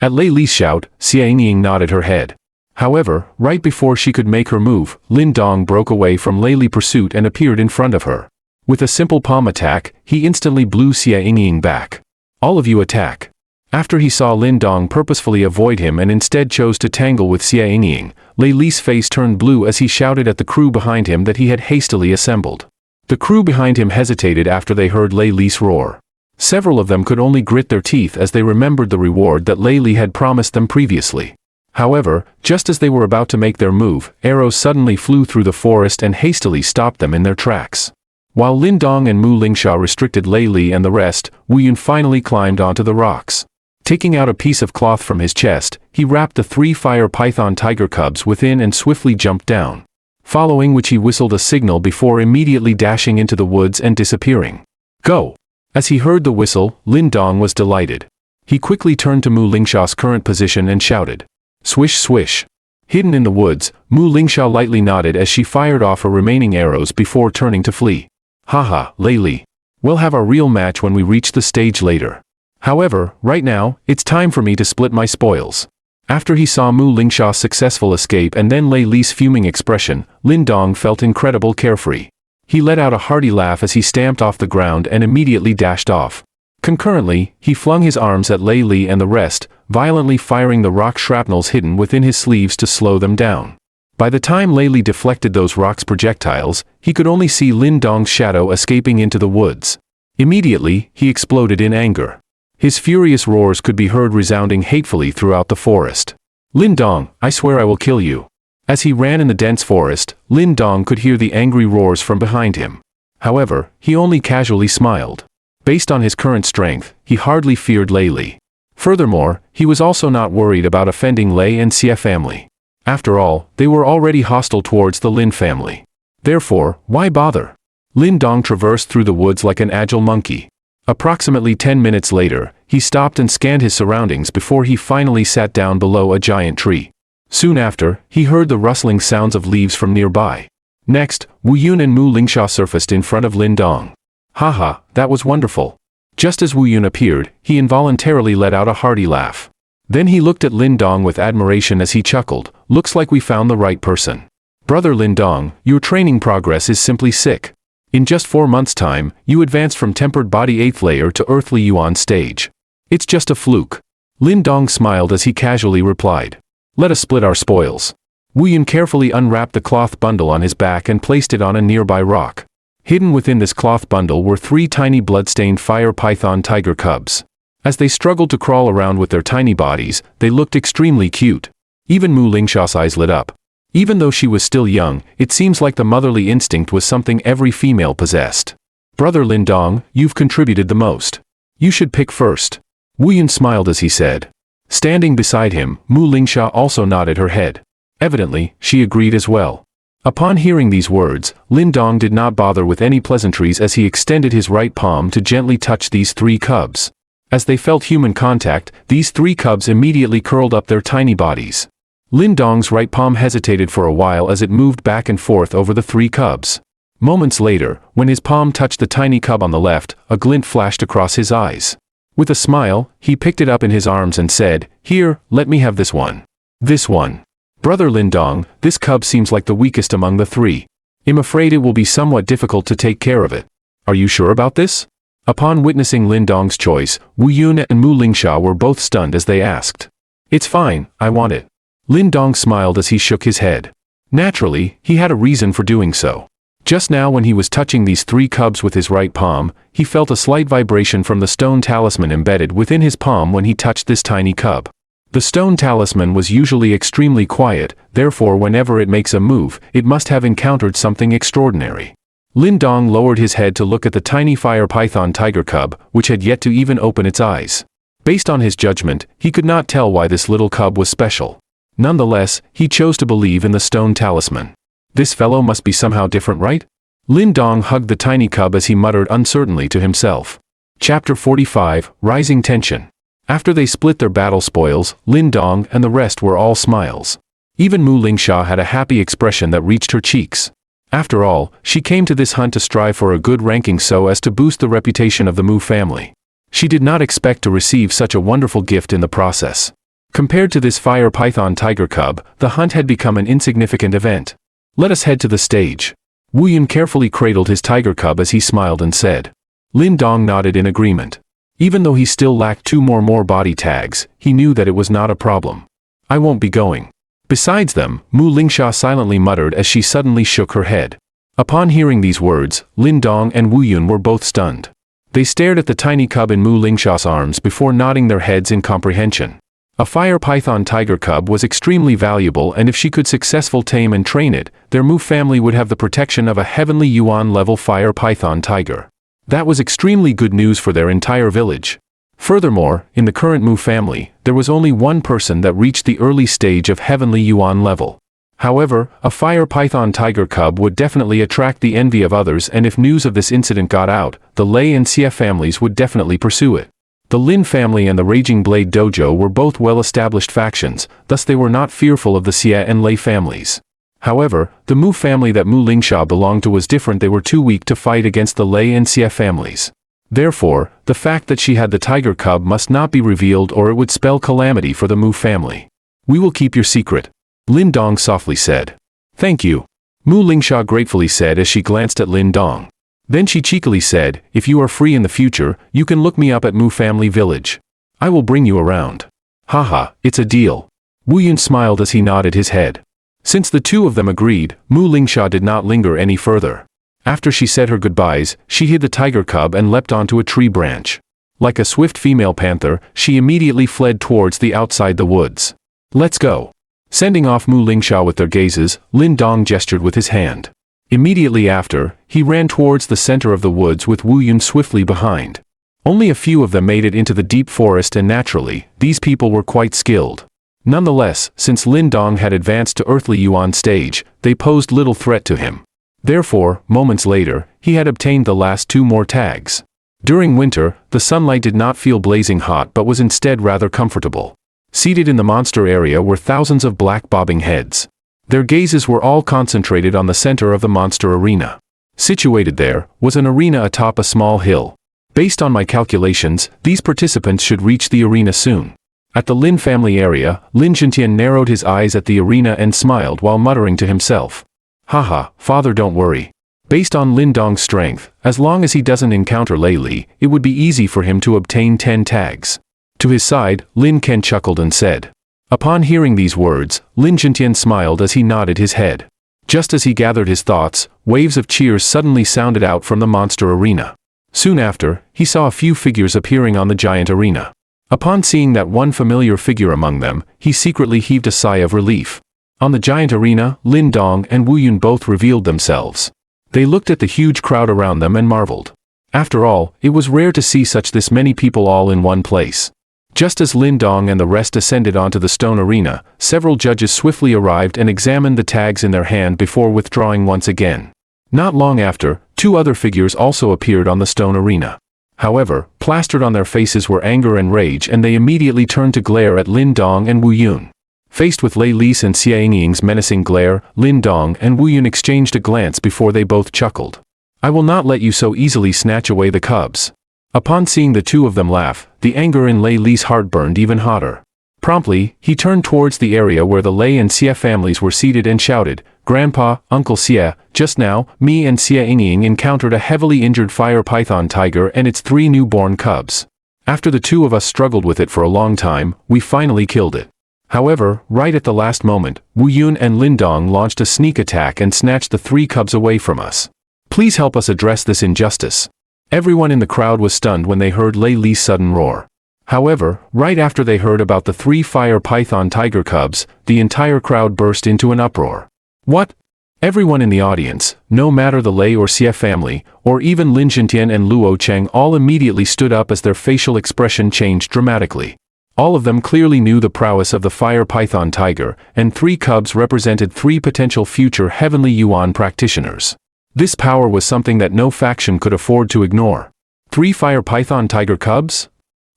At Lei Li's shout, Xie Ning nodded her head. However, right before she could make her move, Lin Dong broke away from Lei Li's pursuit and appeared in front of her. With a simple palm attack, he instantly blew Xie Ning back. All of you attack. After he saw Lin Dong purposefully avoid him and instead chose to tangle with Xie Ning, Lei Li's face turned blue as he shouted at the crew behind him that he had hastily assembled. The crew behind him hesitated after they heard Lei Li's roar. Several of them could only grit their teeth as they remembered the reward that Lei Li had promised them previously. However, just as they were about to make their move, arrows suddenly flew through the forest and hastily stopped them in their tracks. While Lin Dong and Mu Lingsha restricted Lei Li and the rest, Wu Yun finally climbed onto the rocks. Taking out a piece of cloth from his chest, he wrapped the 3 fire python tiger cubs within and swiftly jumped down. Following which he whistled a signal before immediately dashing into the woods and disappearing. Go! As he heard the whistle, Lin Dong was delighted. He quickly turned to Mu Lingsha's current position and shouted. Swish swish. Hidden in the woods, Mu Lingsha lightly nodded as she fired off her remaining arrows before turning to flee. Haha, Lei Li. We'll have our real match when we reach the stage later. However, right now, it's time for me to split my spoils. After he saw Mu Lingsha's successful escape and then Lei Li's fuming expression, Lin Dong felt incredible carefree. He let out a hearty laugh as he stamped off the ground and immediately dashed off. Concurrently, he flung his arms at Lei Li and the rest, violently firing the rock shrapnels hidden within his sleeves to slow them down. By the time Lei Li deflected those rocks projectiles, he could only see Lin Dong's shadow escaping into the woods. Immediately, he exploded in anger. His furious roars could be heard resounding hatefully throughout the forest. Lin Dong, I swear I will kill you. As he ran in the dense forest, Lin Dong could hear the angry roars from behind him. However, he only casually smiled. Based on his current strength, he hardly feared Lei Li. Furthermore, he was also not worried about offending Lei and Xie family. After all, they were already hostile towards the Lin family. Therefore, why bother? Lin Dong traversed through the woods like an agile monkey. Approximately 10 minutes later, he stopped and scanned his surroundings before he finally sat down below a giant tree. Soon after, he heard the rustling sounds of leaves from nearby. Next, Wu Yun and Mu Lingsha surfaced in front of Lin Dong. Haha, that was wonderful. Just as Wu Yun appeared, he involuntarily let out a hearty laugh. Then he looked at Lin Dong with admiration as he chuckled, looks like we found the right person. Brother Lin Dong, your training progress is simply sick. In just 4 months' time, you advanced from tempered body 8th layer to earthly Yuan stage. It's just a fluke. Lin Dong smiled as he casually replied. Let us split our spoils. Wu Yun carefully unwrapped the cloth bundle on his back and placed it on a nearby rock. Hidden within this cloth bundle were 3 tiny blood-stained fire python tiger cubs. As they struggled to crawl around with their tiny bodies, they looked extremely cute. Even Mu Lingsha's eyes lit up. Even though she was still young, it seems like the motherly instinct was something every female possessed. Brother Lin Dong, you've contributed the most. You should pick first. Wu Yun smiled as he said. Standing beside him, Mu Lingsha also nodded her head. Evidently, she agreed as well. Upon hearing these words, Lin Dong did not bother with any pleasantries as he extended his right palm to gently touch these 3 cubs. As they felt human contact, these 3 cubs immediately curled up their tiny bodies. Lin Dong's right palm hesitated for a while as it moved back and forth over the 3 cubs. Moments later, when his palm touched the tiny cub on the left, a glint flashed across his eyes. With a smile, he picked it up in his arms and said, Here, let me have this one. This one. Brother Lin Dong, this cub seems like the weakest among the 3. I'm afraid it will be somewhat difficult to take care of it. Are you sure about this? Upon witnessing Lin Dong's choice, Wu Yun and Mu Lingsha were both stunned as they asked. It's fine, I want it. Lin Dong smiled as he shook his head. Naturally, he had a reason for doing so. Just now when he was touching these 3 cubs with his right palm, he felt a slight vibration from the stone talisman embedded within his palm when he touched this tiny cub. The stone talisman was usually extremely quiet, therefore whenever it makes a move, it must have encountered something extraordinary. Lin Dong lowered his head to look at the tiny fire python tiger cub, which had yet to even open its eyes. Based on his judgment, he could not tell why this little cub was special. Nonetheless, he chose to believe in the stone talisman. This fellow must be somehow different, right? Lin Dong hugged the tiny cub as he muttered uncertainly to himself. Chapter 45, Rising Tension. After they split their battle spoils, Lin Dong and the rest were all smiles. Even Mu Lingsha had a happy expression that reached her cheeks. After all, she came to this hunt to strive for a good ranking so as to boost the reputation of the Mu family. She did not expect to receive such a wonderful gift in the process. Compared to this fire python tiger cub, the hunt had become an insignificant event. Let us head to the stage. Wu Yun carefully cradled his tiger cub as he smiled and said. Lin Dong nodded in agreement. Even though he still lacked 2 more body tags, he knew that it was not a problem. I won't be going. Besides them, Mu Lingsha silently muttered as she suddenly shook her head. Upon hearing these words, Lin Dong and Wu Yun were both stunned. They stared at the tiny cub in Mu Lingsha's arms before nodding their heads in comprehension. A fire python tiger cub was extremely valuable, and if she could successfully tame and train it, their Mu family would have the protection of a heavenly yuan level fire python tiger. That was extremely good news for their entire village. Furthermore, in the current Mu family, there was only one person that reached the early stage of heavenly yuan level. However, a fire python tiger cub would definitely attract the envy of others, and if news of this incident got out, the Lei and Xie families would definitely pursue it. The Lin family and the Raging Blade Dojo were both well-established factions, thus they were not fearful of the Xie and Lei families. However, the Mu family that Mu Lingsha belonged to was different. They were too weak to fight against the Lei and Xie families. Therefore, the fact that she had the tiger cub must not be revealed, or it would spell calamity for the Mu family. We will keep your secret, Lin Dong softly said. Thank you, Mu Lingsha gratefully said as she glanced at Lin Dong. Then she cheekily said, if you are free in the future, you can look me up at Mu Family Village. I will bring you around. Haha, it's a deal. Wu Yun smiled as he nodded his head. Since the two of them agreed, Mu Lingsha did not linger any further. After she said her goodbyes, she hid the tiger cub and leapt onto a tree branch. Like a swift female panther, she immediately fled towards the outside the woods. Let's go. Sending off Mu Lingsha with their gazes, Lin Dong gestured with his hand. Immediately after, he ran towards the center of the woods with Wu Yun swiftly behind. Only a few of them made it into the deep forest, and naturally, these people were quite skilled. Nonetheless, since Lin Dong had advanced to earthly yuan stage, they posed little threat to him. Therefore, moments later, he had obtained the last 2 more tags. During winter, the sunlight did not feel blazing hot but was instead rather comfortable. Seated in the monster area were thousands of black bobbing heads. Their gazes were all concentrated on the center of the monster arena. Situated there, was an arena atop a small hill. Based on my calculations, these participants should reach the arena soon. At the Lin family area, Lin Zhentian narrowed his eyes at the arena and smiled while muttering to himself. Haha, father, don't worry. Based on Lin Dong's strength, as long as he doesn't encounter Lei Li, it would be easy for him to obtain 10 tags. To his side, Lin Ken chuckled and said. Upon hearing these words, Lin Zhentian smiled as he nodded his head. Just as he gathered his thoughts, waves of cheers suddenly sounded out from the monster arena. Soon after, he saw a few figures appearing on the giant arena. Upon seeing that one familiar figure among them, he secretly heaved a sigh of relief. On the giant arena, Lin Dong and Wu Yun both revealed themselves. They looked at the huge crowd around them and marveled. After all, it was rare to see this many people all in one place. Just as Lin Dong and the rest ascended onto the stone arena, several judges swiftly arrived and examined the tags in their hand before withdrawing once again. Not long after, 2 other figures also appeared on the stone arena. However, plastered on their faces were anger and rage, and they immediately turned to glare at Lin Dong and Wu Yun. Faced with Lei Li's and Xie Ying's menacing glare, Lin Dong and Wu Yun exchanged a glance before they both chuckled. I will not let you so easily snatch away the cubs. Upon seeing the 2 of them laugh, the anger in Lei Li's heart burned even hotter. Promptly, he turned towards the area where the Lei and Xie families were seated and shouted, Grandpa, Uncle Xie, just now, me and Xie Ying encountered a heavily injured fire python tiger and its 3 newborn cubs. After the 2 of us struggled with it for a long time, we finally killed it. However, right at the last moment, Wu Yun and Lin Dong launched a sneak attack and snatched the 3 cubs away from us. Please help us address this injustice. Everyone in the crowd was stunned when they heard Lei Li's sudden roar. However, right after they heard about the 3 fire python tiger cubs, the entire crowd burst into an uproar. What? Everyone in the audience, no matter the Lei or Xie family, or even Lin Zhentian and Luo Cheng, all immediately stood up as their facial expression changed dramatically. All of them clearly knew the prowess of the fire python tiger, and 3 cubs represented 3 potential future heavenly yuan practitioners. This power was something that no faction could afford to ignore. 3 fire python tiger cubs?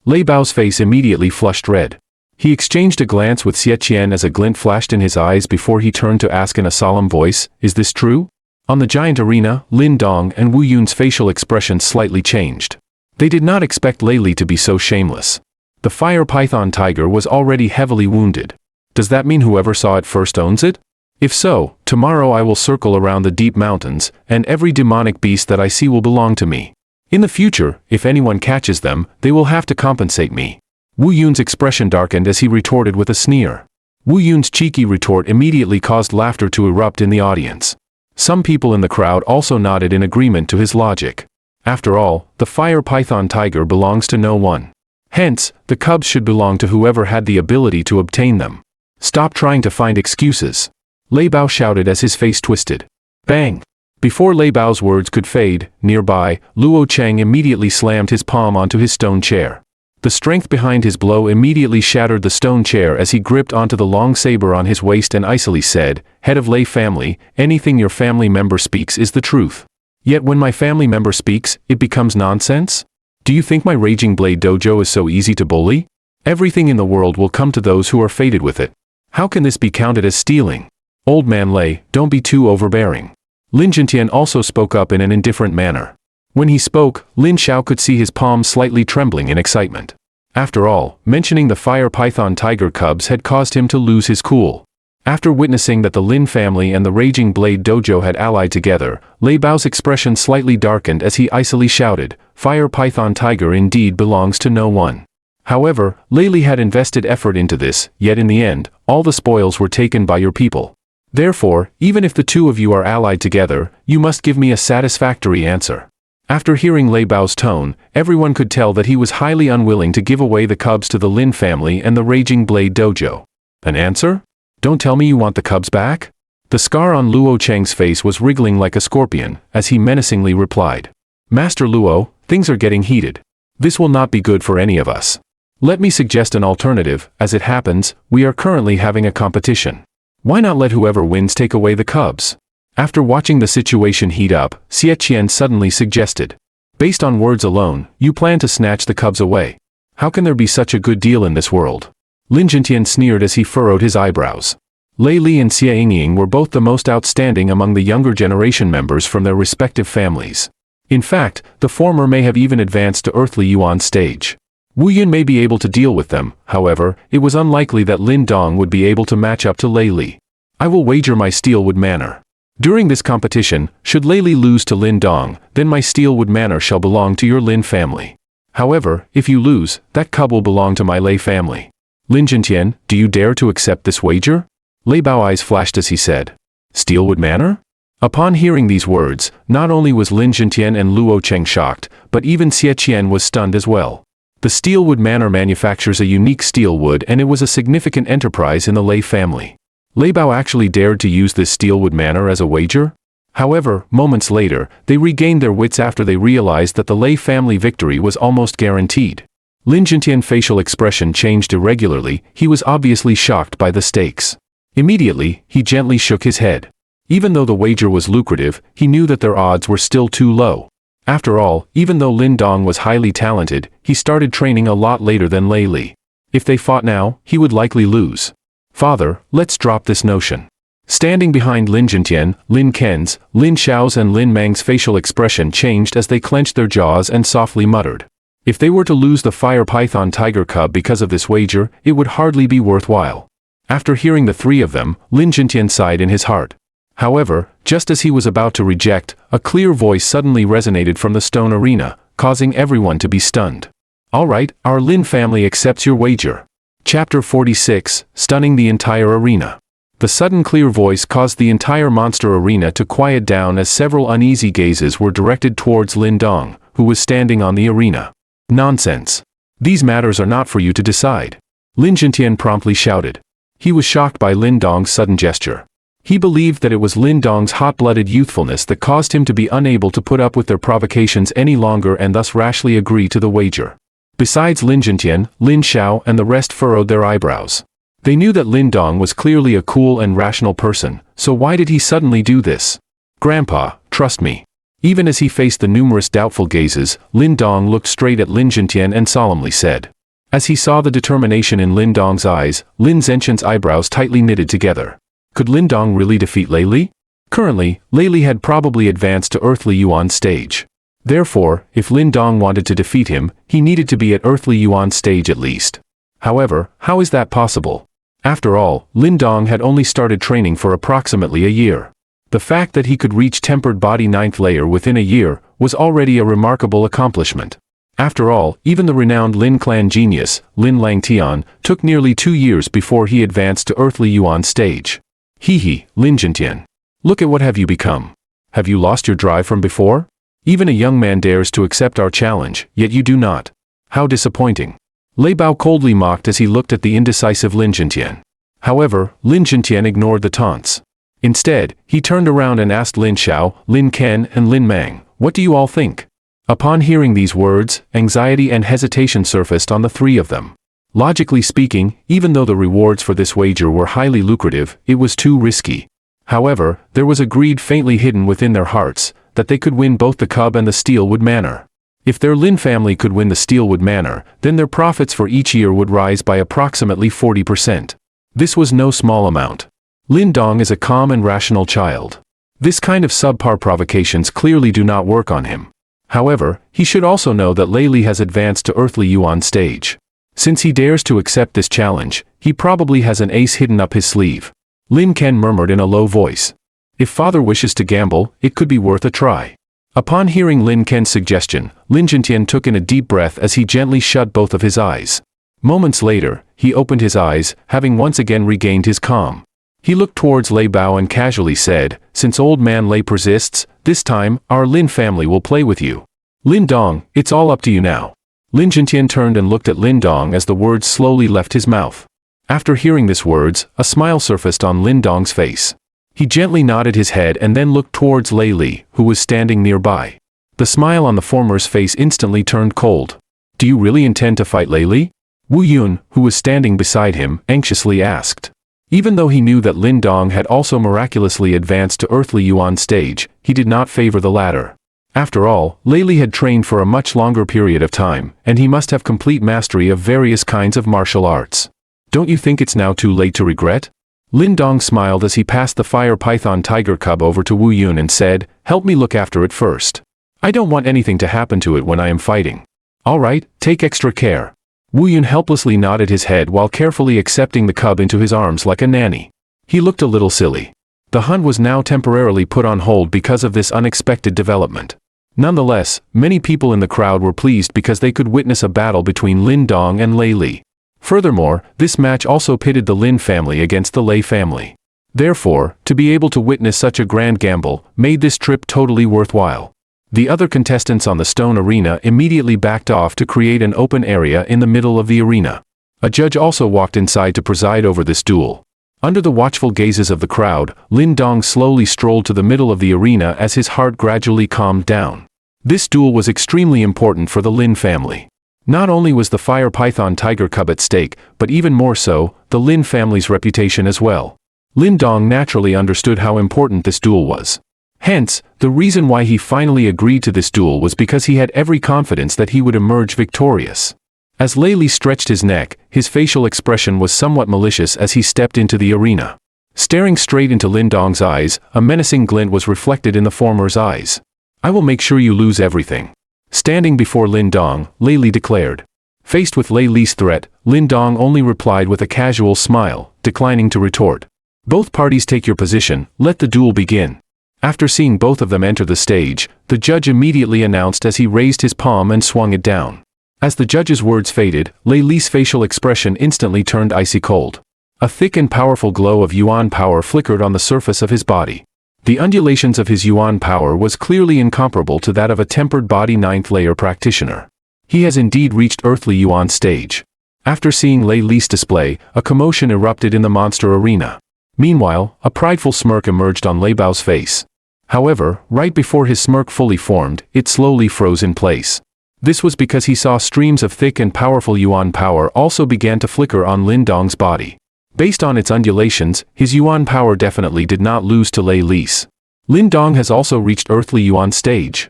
Lei Bao's face immediately flushed red. He exchanged a glance with Xie Qian as a glint flashed in his eyes before he turned to ask in a solemn voice, is this true? On the giant arena, Lin Dong and Wu Yun's facial expressions slightly changed. They did not expect Lei Li to be so shameless. The fire python tiger was already heavily wounded. Does that mean whoever saw it first owns it? If so, tomorrow I will circle around the deep mountains, and every demonic beast that I see will belong to me. In the future, if anyone catches them, they will have to compensate me. Wu Yun's expression darkened as he retorted with a sneer. Wu Yun's cheeky retort immediately caused laughter to erupt in the audience. Some people in the crowd also nodded in agreement to his logic. After all, the fire python tiger belongs to no one. Hence, the cubs should belong to whoever had the ability to obtain them. Stop trying to find excuses. Lei Bao shouted as his face twisted. Bang! Before Lei Bao's words could fade, nearby, Luo Cheng immediately slammed his palm onto his stone chair. The strength behind his blow immediately shattered the stone chair as he gripped onto the long saber on his waist and icily said, "Head of Lei family, anything your family member speaks is the truth. Yet when my family member speaks, it becomes nonsense? Do you think my Raging Blade Dojo is so easy to bully? Everything in the world will come to those who are fated with it. How can this be counted as stealing? Old man Lei, don't be too overbearing." Lin Jintian also spoke up in an indifferent manner. When he spoke, Lin Xiao could see his palms slightly trembling in excitement. After all, mentioning the fire python tiger cubs had caused him to lose his cool. After witnessing that the Lin family and the Raging Blade Dojo had allied together, Lei Bao's expression slightly darkened as he icily shouted, "Fire python tiger indeed belongs to no one." However, Lei Li had invested effort into this, yet in the end, all the spoils were taken by your people. Therefore, even if the two of you are allied together, you must give me a satisfactory answer. After hearing Lei Bao's tone, everyone could tell that he was highly unwilling to give away the cubs to the Lin family and the Raging Blade Dojo. An answer? Don't tell me you want the cubs back? The scar on Luo Cheng's face was wriggling like a scorpion, as he menacingly replied. Master Luo, things are getting heated. This will not be good for any of us. Let me suggest an alternative. As it happens, we are currently having a competition. Why not let whoever wins take away the cubs? After watching the situation heat up, Xie Qian suddenly suggested. Based on words alone, you plan to snatch the cubs away. How can there be such a good deal in this world? Lin Jintian sneered as he furrowed his eyebrows. Lei Li and Xie Yingying were both the most outstanding among the younger generation members from their respective families. In fact, the former may have even advanced to earthly yuan stage. Wu Yun may be able to deal with them, however, it was unlikely that Lin Dong would be able to match up to Lei Li. I will wager my steelwood manor. During this competition, should Lei Li lose to Lin Dong, then my steelwood manor shall belong to your Lin family. However, if you lose, that cub will belong to my Lei family. Lin Jintian, do you dare to accept this wager? Lei Bao eyes flashed as he said. Steelwood manor? Upon hearing these words, not only was Lin Jintian and Luo Cheng shocked, but even Xie Qian was stunned as well. The Steelwood Manor manufactures a unique steel wood and it was a significant enterprise in the Lei family. Lei Bao actually dared to use this Steelwood Manor as a wager? However, moments later, they regained their wits after they realized that the Lei family victory was almost guaranteed. Lin Jintian's facial expression changed irregularly, he was obviously shocked by the stakes. Immediately, he gently shook his head. Even though the wager was lucrative, he knew that their odds were still too low. After all, even though Lin Dong was highly talented, he started training a lot later than Lei Li. If they fought now, he would likely lose. Father, let's drop this notion. Standing behind Lin Jintian, Lin Ken's, Lin Xiao's and Lin Mang's facial expression changed as they clenched their jaws and softly muttered. If they were to lose the fire python tiger cub because of this wager, it would hardly be worthwhile. After hearing the three of them, Lin Jintian sighed in his heart. However, just as he was about to reject, a clear voice suddenly resonated from the stone arena, causing everyone to be stunned. All right, our Lin family accepts your wager. Chapter 46, Stunning the Entire Arena. The sudden clear voice caused the entire monster arena to quiet down as several uneasy gazes were directed towards Lin Dong, who was standing on the arena. Nonsense. These matters are not for you to decide. Lin Jintian promptly shouted. He was shocked by Lin Dong's sudden gesture. He believed that it was Lin Dong's hot-blooded youthfulness that caused him to be unable to put up with their provocations any longer and thus rashly agree to the wager. Besides Lin Jintian, Lin Xiao and the rest furrowed their eyebrows. They knew that Lin Dong was clearly a cool and rational person, so why did he suddenly do this? Grandpa, trust me. Even as he faced the numerous doubtful gazes, Lin Dong looked straight at Lin Jintian and solemnly said. As he saw the determination in Lin Dong's eyes, Lin Zhenqian's eyebrows tightly knitted together. Could Lin Dong really defeat Lei Li? Currently, Lei Li had probably advanced to earthly yuan stage. Therefore, if Lin Dong wanted to defeat him, he needed to be at Earthly Yuan stage at least. However, how is that possible? After all, Lin Dong had only started training for approximately a year. The fact that he could reach tempered body 9th layer within a year was already a remarkable accomplishment. After all, even the renowned Lin clan genius, Lin Langtian, took nearly 2 years before he advanced to Earthly Yuan stage. Hee, Lin Jintian. Look at what have you become. Have you lost your drive from before? Even a young man dares to accept our challenge, yet you do not. How disappointing. Lei Bao coldly mocked as he looked at the indecisive Lin Jintian. However, Lin Jintian ignored the taunts. Instead, he turned around and asked Lin Xiao, Lin Ken, and Lin Mang, "What do you all think?" Upon hearing these words, anxiety and hesitation surfaced on the three of them. Logically speaking, even though the rewards for this wager were highly lucrative, it was too risky. However, there was a greed faintly hidden within their hearts, that they could win both the Cub and the Steelwood Manor. If their Lin family could win the Steelwood Manor, then their profits for each year would rise by approximately 40%. This was no small amount. Lin Dong is a calm and rational child. This kind of subpar provocations clearly do not work on him. However, he should also know that Lei Li has advanced to Earthly Yuan stage. Since he dares to accept this challenge, he probably has an ace hidden up his sleeve. Lin Ken murmured in a low voice. If father wishes to gamble, it could be worth a try. Upon hearing Lin Ken's suggestion, Lin Jintian took in a deep breath as he gently shut both of his eyes. Moments later, he opened his eyes, having once again regained his calm. He looked towards Lei Bao and casually said, "Since old man Lei persists, this time, our Lin family will play with you. Lin Dong, it's all up to you now." Lin Jintian turned and looked at Lin Dong as the words slowly left his mouth. After hearing these words, a smile surfaced on Lin Dong's face. He gently nodded his head and then looked towards Lei Li, who was standing nearby. The smile on the former's face instantly turned cold. "Do you really intend to fight Lei Li?" Wu Yun, who was standing beside him, anxiously asked. Even though he knew that Lin Dong had also miraculously advanced to Earthly Yuan stage, he did not favor the latter. After all, Lei Li had trained for a much longer period of time, and he must have complete mastery of various kinds of martial arts. "Don't you think it's now too late to regret?" Lin Dong smiled as he passed the fire python tiger cub over to Wu Yun and said, "Help me look after it first. I don't want anything to happen to it when I am fighting." "All right, take extra care." Wu Yun helplessly nodded his head while carefully accepting the cub into his arms like a nanny. He looked a little silly. The hunt was now temporarily put on hold because of this unexpected development. Nonetheless, many people in the crowd were pleased because they could witness a battle between Lin Dong and Lei Li. Furthermore, this match also pitted the Lin family against the Lei family. Therefore, to be able to witness such a grand gamble made this trip totally worthwhile. The other contestants on the stone arena immediately backed off to create an open area in the middle of the arena. A judge also walked inside to preside over this duel. Under the watchful gazes of the crowd, Lin Dong slowly strolled to the middle of the arena as his heart gradually calmed down. This duel was extremely important for the Lin family. Not only was the fire python tiger cub at stake, but even more so, the Lin family's reputation as well. Lin Dong naturally understood how important this duel was. Hence, the reason why he finally agreed to this duel was because he had every confidence that he would emerge victorious. As Lei Li stretched his neck, his facial expression was somewhat malicious as he stepped into the arena. Staring straight into Lin Dong's eyes, a menacing glint was reflected in the former's eyes. "I will make sure you lose everything." Standing before Lin Dong, Lei Li declared. Faced with Lei Li's threat, Lin Dong only replied with a casual smile, declining to retort. "Both parties take your position, let the duel begin." After seeing both of them enter the stage, the judge immediately announced as he raised his palm and swung it down. As the judge's words faded, Lei Li's facial expression instantly turned icy cold. A thick and powerful glow of Yuan power flickered on the surface of his body. The undulations of his Yuan power was clearly incomparable to that of a tempered body 9th layer practitioner. He has indeed reached Earthly Yuan stage. After seeing Lei Li's display, a commotion erupted in the monster arena. Meanwhile, a prideful smirk emerged on Lei Bao's face. However, right before his smirk fully formed, it slowly froze in place. This was because he saw streams of thick and powerful Yuan power also began to flicker on Lin Dong's body. Based on its undulations, his Yuan power definitely did not lose to Lei Li's. Lin Dong has also reached Earthly Yuan stage.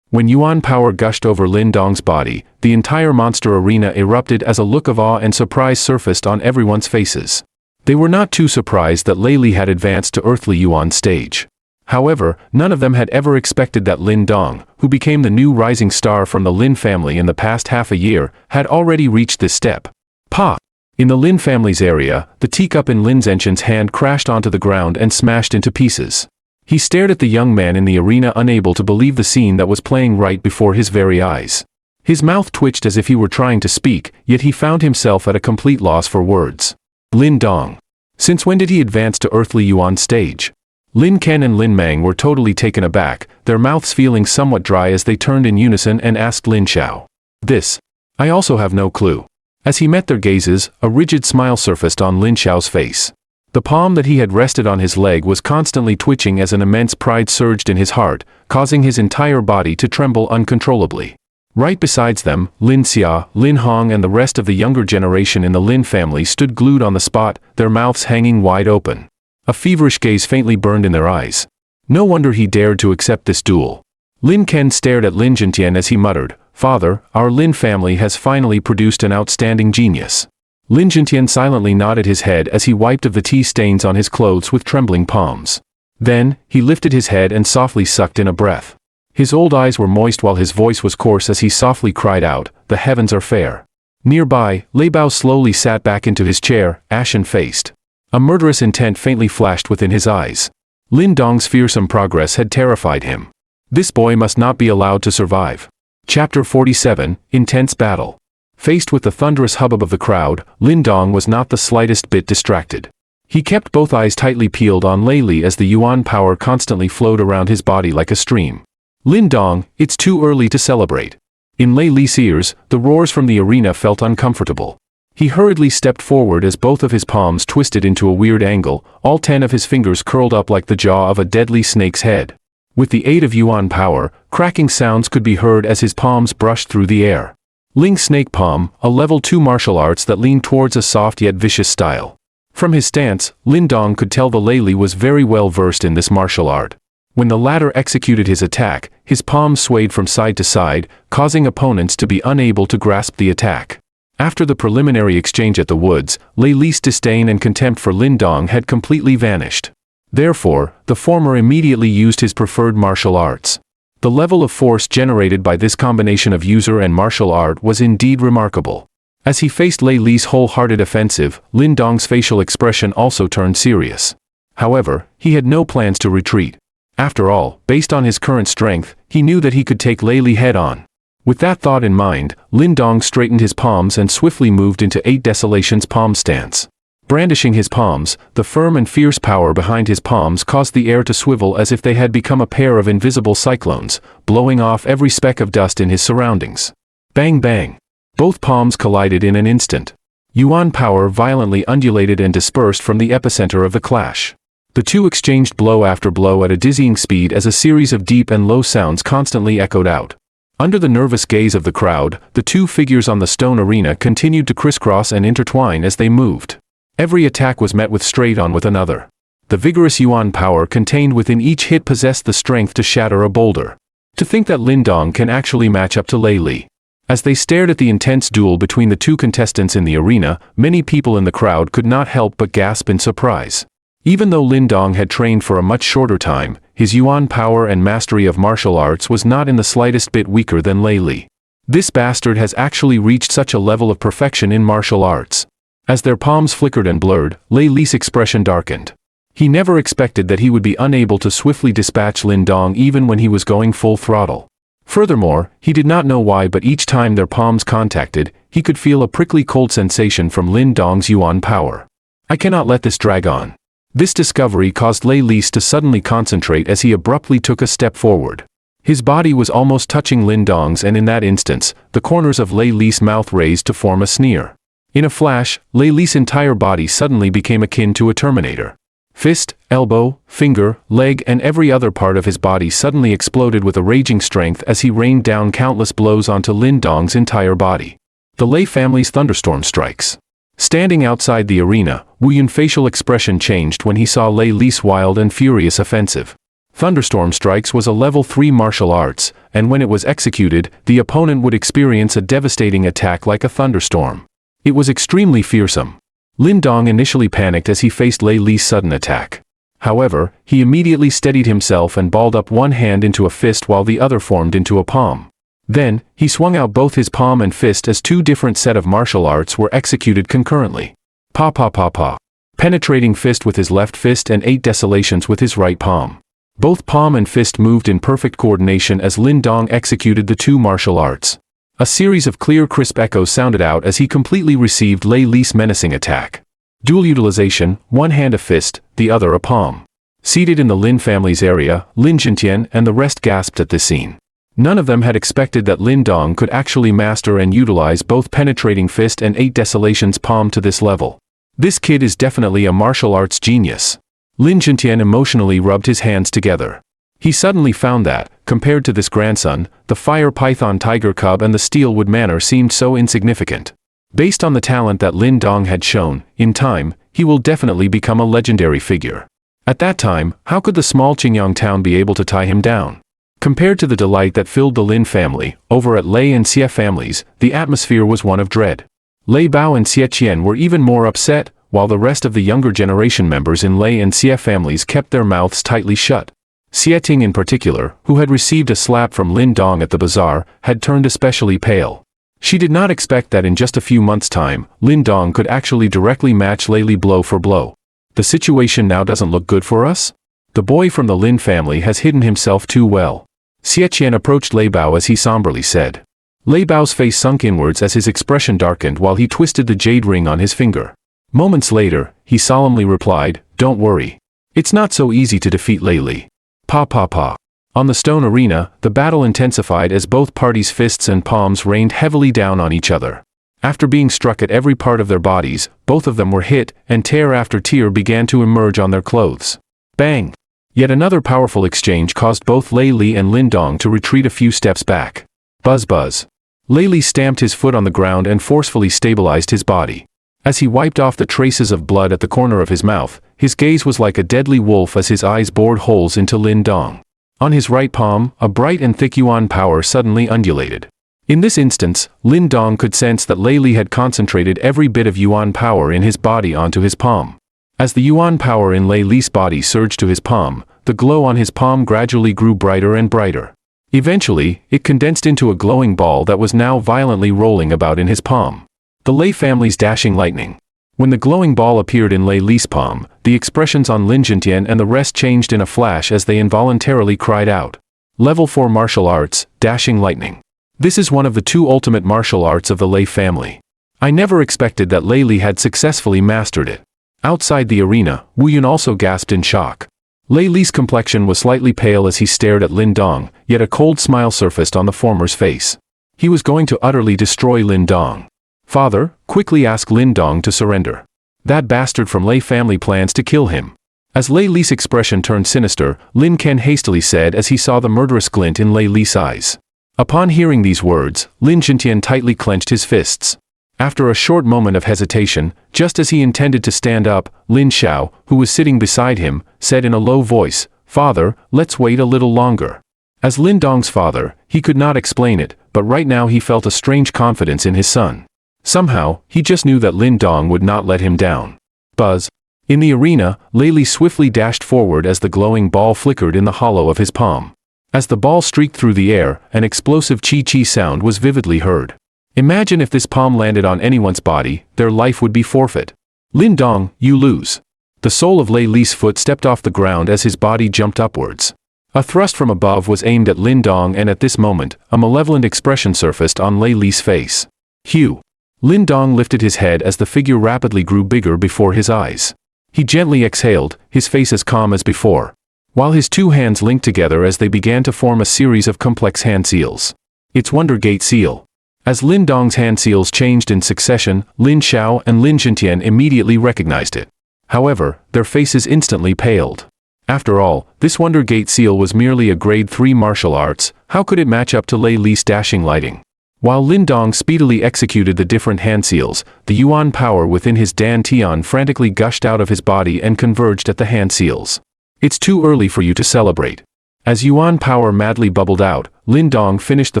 When Yuan power gushed over Lin Dong's body, the entire monster arena erupted as a look of awe and surprise surfaced on everyone's faces. They were not too surprised that Lei Li had advanced to Earthly Yuan stage. However, none of them had ever expected that Lin Dong, who became the new rising star from the Lin family in the past half a year, had already reached this step. Pa! In the Lin family's area, the teacup in Lin Zhenshan's hand crashed onto the ground and smashed into pieces. He stared at the young man in the arena, unable to believe the scene that was playing right before his very eyes. His mouth twitched as if he were trying to speak, yet he found himself at a complete loss for words. Lin Dong. Since when did he advance to earthly yuan stage? Lin Ken and Lin Mang were totally taken aback, their mouths feeling somewhat dry as they turned in unison and asked Lin Xiao. This. I also have no clue. As he met their gazes, a rigid smile surfaced on Lin Xiao's face. The palm that he had rested on his leg was constantly twitching as an immense pride surged in his heart, causing his entire body to tremble uncontrollably. Right besides them, Lin Xia, Lin Hong and the rest of the younger generation in the Lin family stood glued on the spot, their mouths hanging wide open. A feverish gaze faintly burned in their eyes. No wonder he dared to accept this duel. Lin Ken stared at Lin Zhentian as he muttered, "Father, our Lin family has finally produced an outstanding genius." Lin Zhentian silently nodded his head as he wiped of the tea stains on his clothes with trembling palms. Then, he lifted his head and softly sucked in a breath. His old eyes were moist while his voice was coarse as he softly cried out, "The heavens are fair." Nearby, Lei Bao slowly sat back into his chair, ashen-faced. A murderous intent faintly flashed within his eyes. Lin Dong's fearsome progress had terrified him. This boy must not be allowed to survive. Chapter 47, Intense Battle. Faced with the thunderous hubbub of the crowd, Lin Dong was not the slightest bit distracted. He kept both eyes tightly peeled on Lei Li as the yuan power constantly flowed around his body like a stream. Lin Dong, it's too early to celebrate. In Lei Li's ears, the roars from the arena felt uncomfortable. He hurriedly stepped forward as both of his palms twisted into a weird angle, all 10 of his fingers curled up like the jaw of a deadly snake's head. With the aid of yuan power, cracking sounds could be heard as his palms brushed through the air. Ling Snake Palm, a level 2 martial arts that leaned towards a soft yet vicious style. From his stance, Lin Dong could tell the Lei Li was very well versed in this martial art. When the latter executed his attack, his palms swayed from side to side, causing opponents to be unable to grasp the attack. After the preliminary exchange at the woods, Lei Li's disdain and contempt for Lin Dong had completely vanished. Therefore, the former immediately used his preferred martial arts. The level of force generated by this combination of user and martial art was indeed remarkable. As he faced Lei Li's wholehearted offensive, Lin Dong's facial expression also turned serious. However, he had no plans to retreat. After all, based on his current strength, he knew that he could take Lei Li head-on. With that thought in mind, Lin Dong straightened his palms and swiftly moved into 8 Desolation's palm stance. Brandishing his palms, the firm and fierce power behind his palms caused the air to swivel as if they had become a pair of invisible cyclones, blowing off every speck of dust in his surroundings. Bang bang! Both palms collided in an instant. Yuan power violently undulated and dispersed from the epicenter of the clash. The two exchanged blow after blow at a dizzying speed as a series of deep and low sounds constantly echoed out. Under the nervous gaze of the crowd, the two figures on the stone arena continued to crisscross and intertwine as they moved. Every attack was met with straight-on with another. The vigorous yuan power contained within each hit possessed the strength to shatter a boulder. To think that Lin Dong can actually match up to Lei Li. As they stared at the intense duel between the two contestants in the arena, many people in the crowd could not help but gasp in surprise. Even though Lin Dong had trained for a much shorter time, his yuan power and mastery of martial arts was not in the slightest bit weaker than Lei Li. This bastard has actually reached such a level of perfection in martial arts. As their palms flickered and blurred, Lei Li's expression darkened. He never expected that he would be unable to swiftly dispatch Lin Dong even when he was going full throttle. Furthermore, he did not know why, but each time their palms contacted, he could feel a prickly cold sensation from Lin Dong's yuan power. I cannot let this drag on. This discovery caused Lei Li to suddenly concentrate as he abruptly took a step forward. His body was almost touching Lin Dong's, and in that instance, the corners of Lei Li's mouth raised to form a sneer. In a flash, Lei Li's entire body suddenly became akin to a Terminator. Fist, elbow, finger, leg and every other part of his body suddenly exploded with a raging strength as he rained down countless blows onto Lin Dong's entire body. The Lei family's thunderstorm strikes. Standing outside the arena, Wu Yun's facial expression changed when he saw Lei Li's wild and furious offensive. Thunderstorm Strikes was a level 3 martial arts, and when it was executed, the opponent would experience a devastating attack like a thunderstorm. It was extremely fearsome. Lin Dong initially panicked as he faced Lei Li's sudden attack. However, he immediately steadied himself and balled up one hand into a fist while the other formed into a palm. Then, he swung out both his palm and fist as two different set of martial arts were executed concurrently. Pa pa pa pa. Penetrating fist with his left fist and 8 desolations with his right palm. Both palm and fist moved in perfect coordination as Lin Dong executed the two martial arts. A series of clear crisp echoes sounded out as he completely received Lei Li's menacing attack. Dual utilization, one hand a fist, the other a palm. Seated in the Lin family's area, Lin Jintian and the rest gasped at this scene. None of them had expected that Lin Dong could actually master and utilize both penetrating fist and 8 desolations palm to this level. This kid is definitely a martial arts genius. Lin Jintian emotionally rubbed his hands together. He suddenly found that, compared to this grandson, the fire python tiger cub and the steel wood manor seemed so insignificant. Based on the talent that Lin Dong had shown, in time, he will definitely become a legendary figure. At that time, how could the small Qingyang town be able to tie him down? Compared to the delight that filled the Lin family, over at Lei and Xie families, the atmosphere was one of dread. Lei Bao and Xie Qian were even more upset, while the rest of the younger generation members in Lei and Xie families kept their mouths tightly shut. Xie Ting in particular, who had received a slap from Lin Dong at the bazaar, had turned especially pale. She did not expect that in just a few months' time, Lin Dong could actually directly match Lei Li blow for blow. The situation now doesn't look good for us? The boy from the Lin family has hidden himself too well. Xie Qian approached Lei Bao as he somberly said. Lei Bao's face sunk inwards as his expression darkened while he twisted the jade ring on his finger. Moments later, he solemnly replied, "Don't worry. It's not so easy to defeat Lei Li." Pa pa pa. On the stone arena, the battle intensified as both parties' fists and palms rained heavily down on each other. After being struck at every part of their bodies, both of them were hit, and tear after tear began to emerge on their clothes. Bang! Yet another powerful exchange caused both Lei Li and Lin Dong to retreat a few steps back. Buzz buzz. Lei Li stamped his foot on the ground and forcefully stabilized his body. As he wiped off the traces of blood at the corner of his mouth, his gaze was like a deadly wolf as his eyes bored holes into Lin Dong. On his right palm, a bright and thick yuan power suddenly undulated. In this instance, Lin Dong could sense that Lei Li had concentrated every bit of yuan power in his body onto his palm. As the yuan power in Lei Li's body surged to his palm, the glow on his palm gradually grew brighter and brighter. Eventually, it condensed into a glowing ball that was now violently rolling about in his palm. The Lei family's dashing lightning. When the glowing ball appeared in Lei Li's palm, the expressions on Lin Jintian and the rest changed in a flash as they involuntarily cried out. Level 4 martial arts, dashing lightning. This is one of the 2 ultimate martial arts of the Lei family. I never expected that Lei Li had successfully mastered it. Outside the arena, Wu Yun also gasped in shock. Lei Li's complexion was slightly pale as he stared at Lin Dong, yet a cold smile surfaced on the former's face. He was going to utterly destroy Lin Dong. "Father, quickly ask Lin Dong to surrender. That bastard from Lei family plans to kill him." As Lei Li's expression turned sinister, Lin Ken hastily said as he saw the murderous glint in Lei Li's eyes. Upon hearing these words, Lin Jintian tightly clenched his fists. After a short moment of hesitation, just as he intended to stand up, Lin Xiao, who was sitting beside him, said in a low voice, "Father, let's wait a little longer." As Lin Dong's father, he could not explain it, but right now he felt a strange confidence in his son. Somehow, he just knew that Lin Dong would not let him down. Buzz. In the arena, Lei Li swiftly dashed forward as the glowing ball flickered in the hollow of his palm. As the ball streaked through the air, an explosive chi-chi sound was vividly heard. Imagine if this palm landed on anyone's body, their life would be forfeit. "Lin Dong, you lose." The sole of Lei Li's foot stepped off the ground as his body jumped upwards. A thrust from above was aimed at Lin Dong, and at this moment, a malevolent expression surfaced on Lei Li's face. "Hugh." Lin Dong lifted his head as the figure rapidly grew bigger before his eyes. He gently exhaled, his face as calm as before, while his 2 hands linked together as they began to form a series of complex hand seals. It's Wonder Gate Seal. As Lin Dong's hand seals changed in succession, Lin Xiao and Lin Jintian immediately recognized it. However, their faces instantly paled. After all, this Wonder Gate seal was merely a grade 3 martial arts. How could it match up to Lei Li's dashing lighting? While Lin Dong speedily executed the different hand seals, the yuan power within his Dan Tian frantically gushed out of his body and converged at the hand seals. "It's too early for you to celebrate." As yuan power madly bubbled out, Lin Dong finished the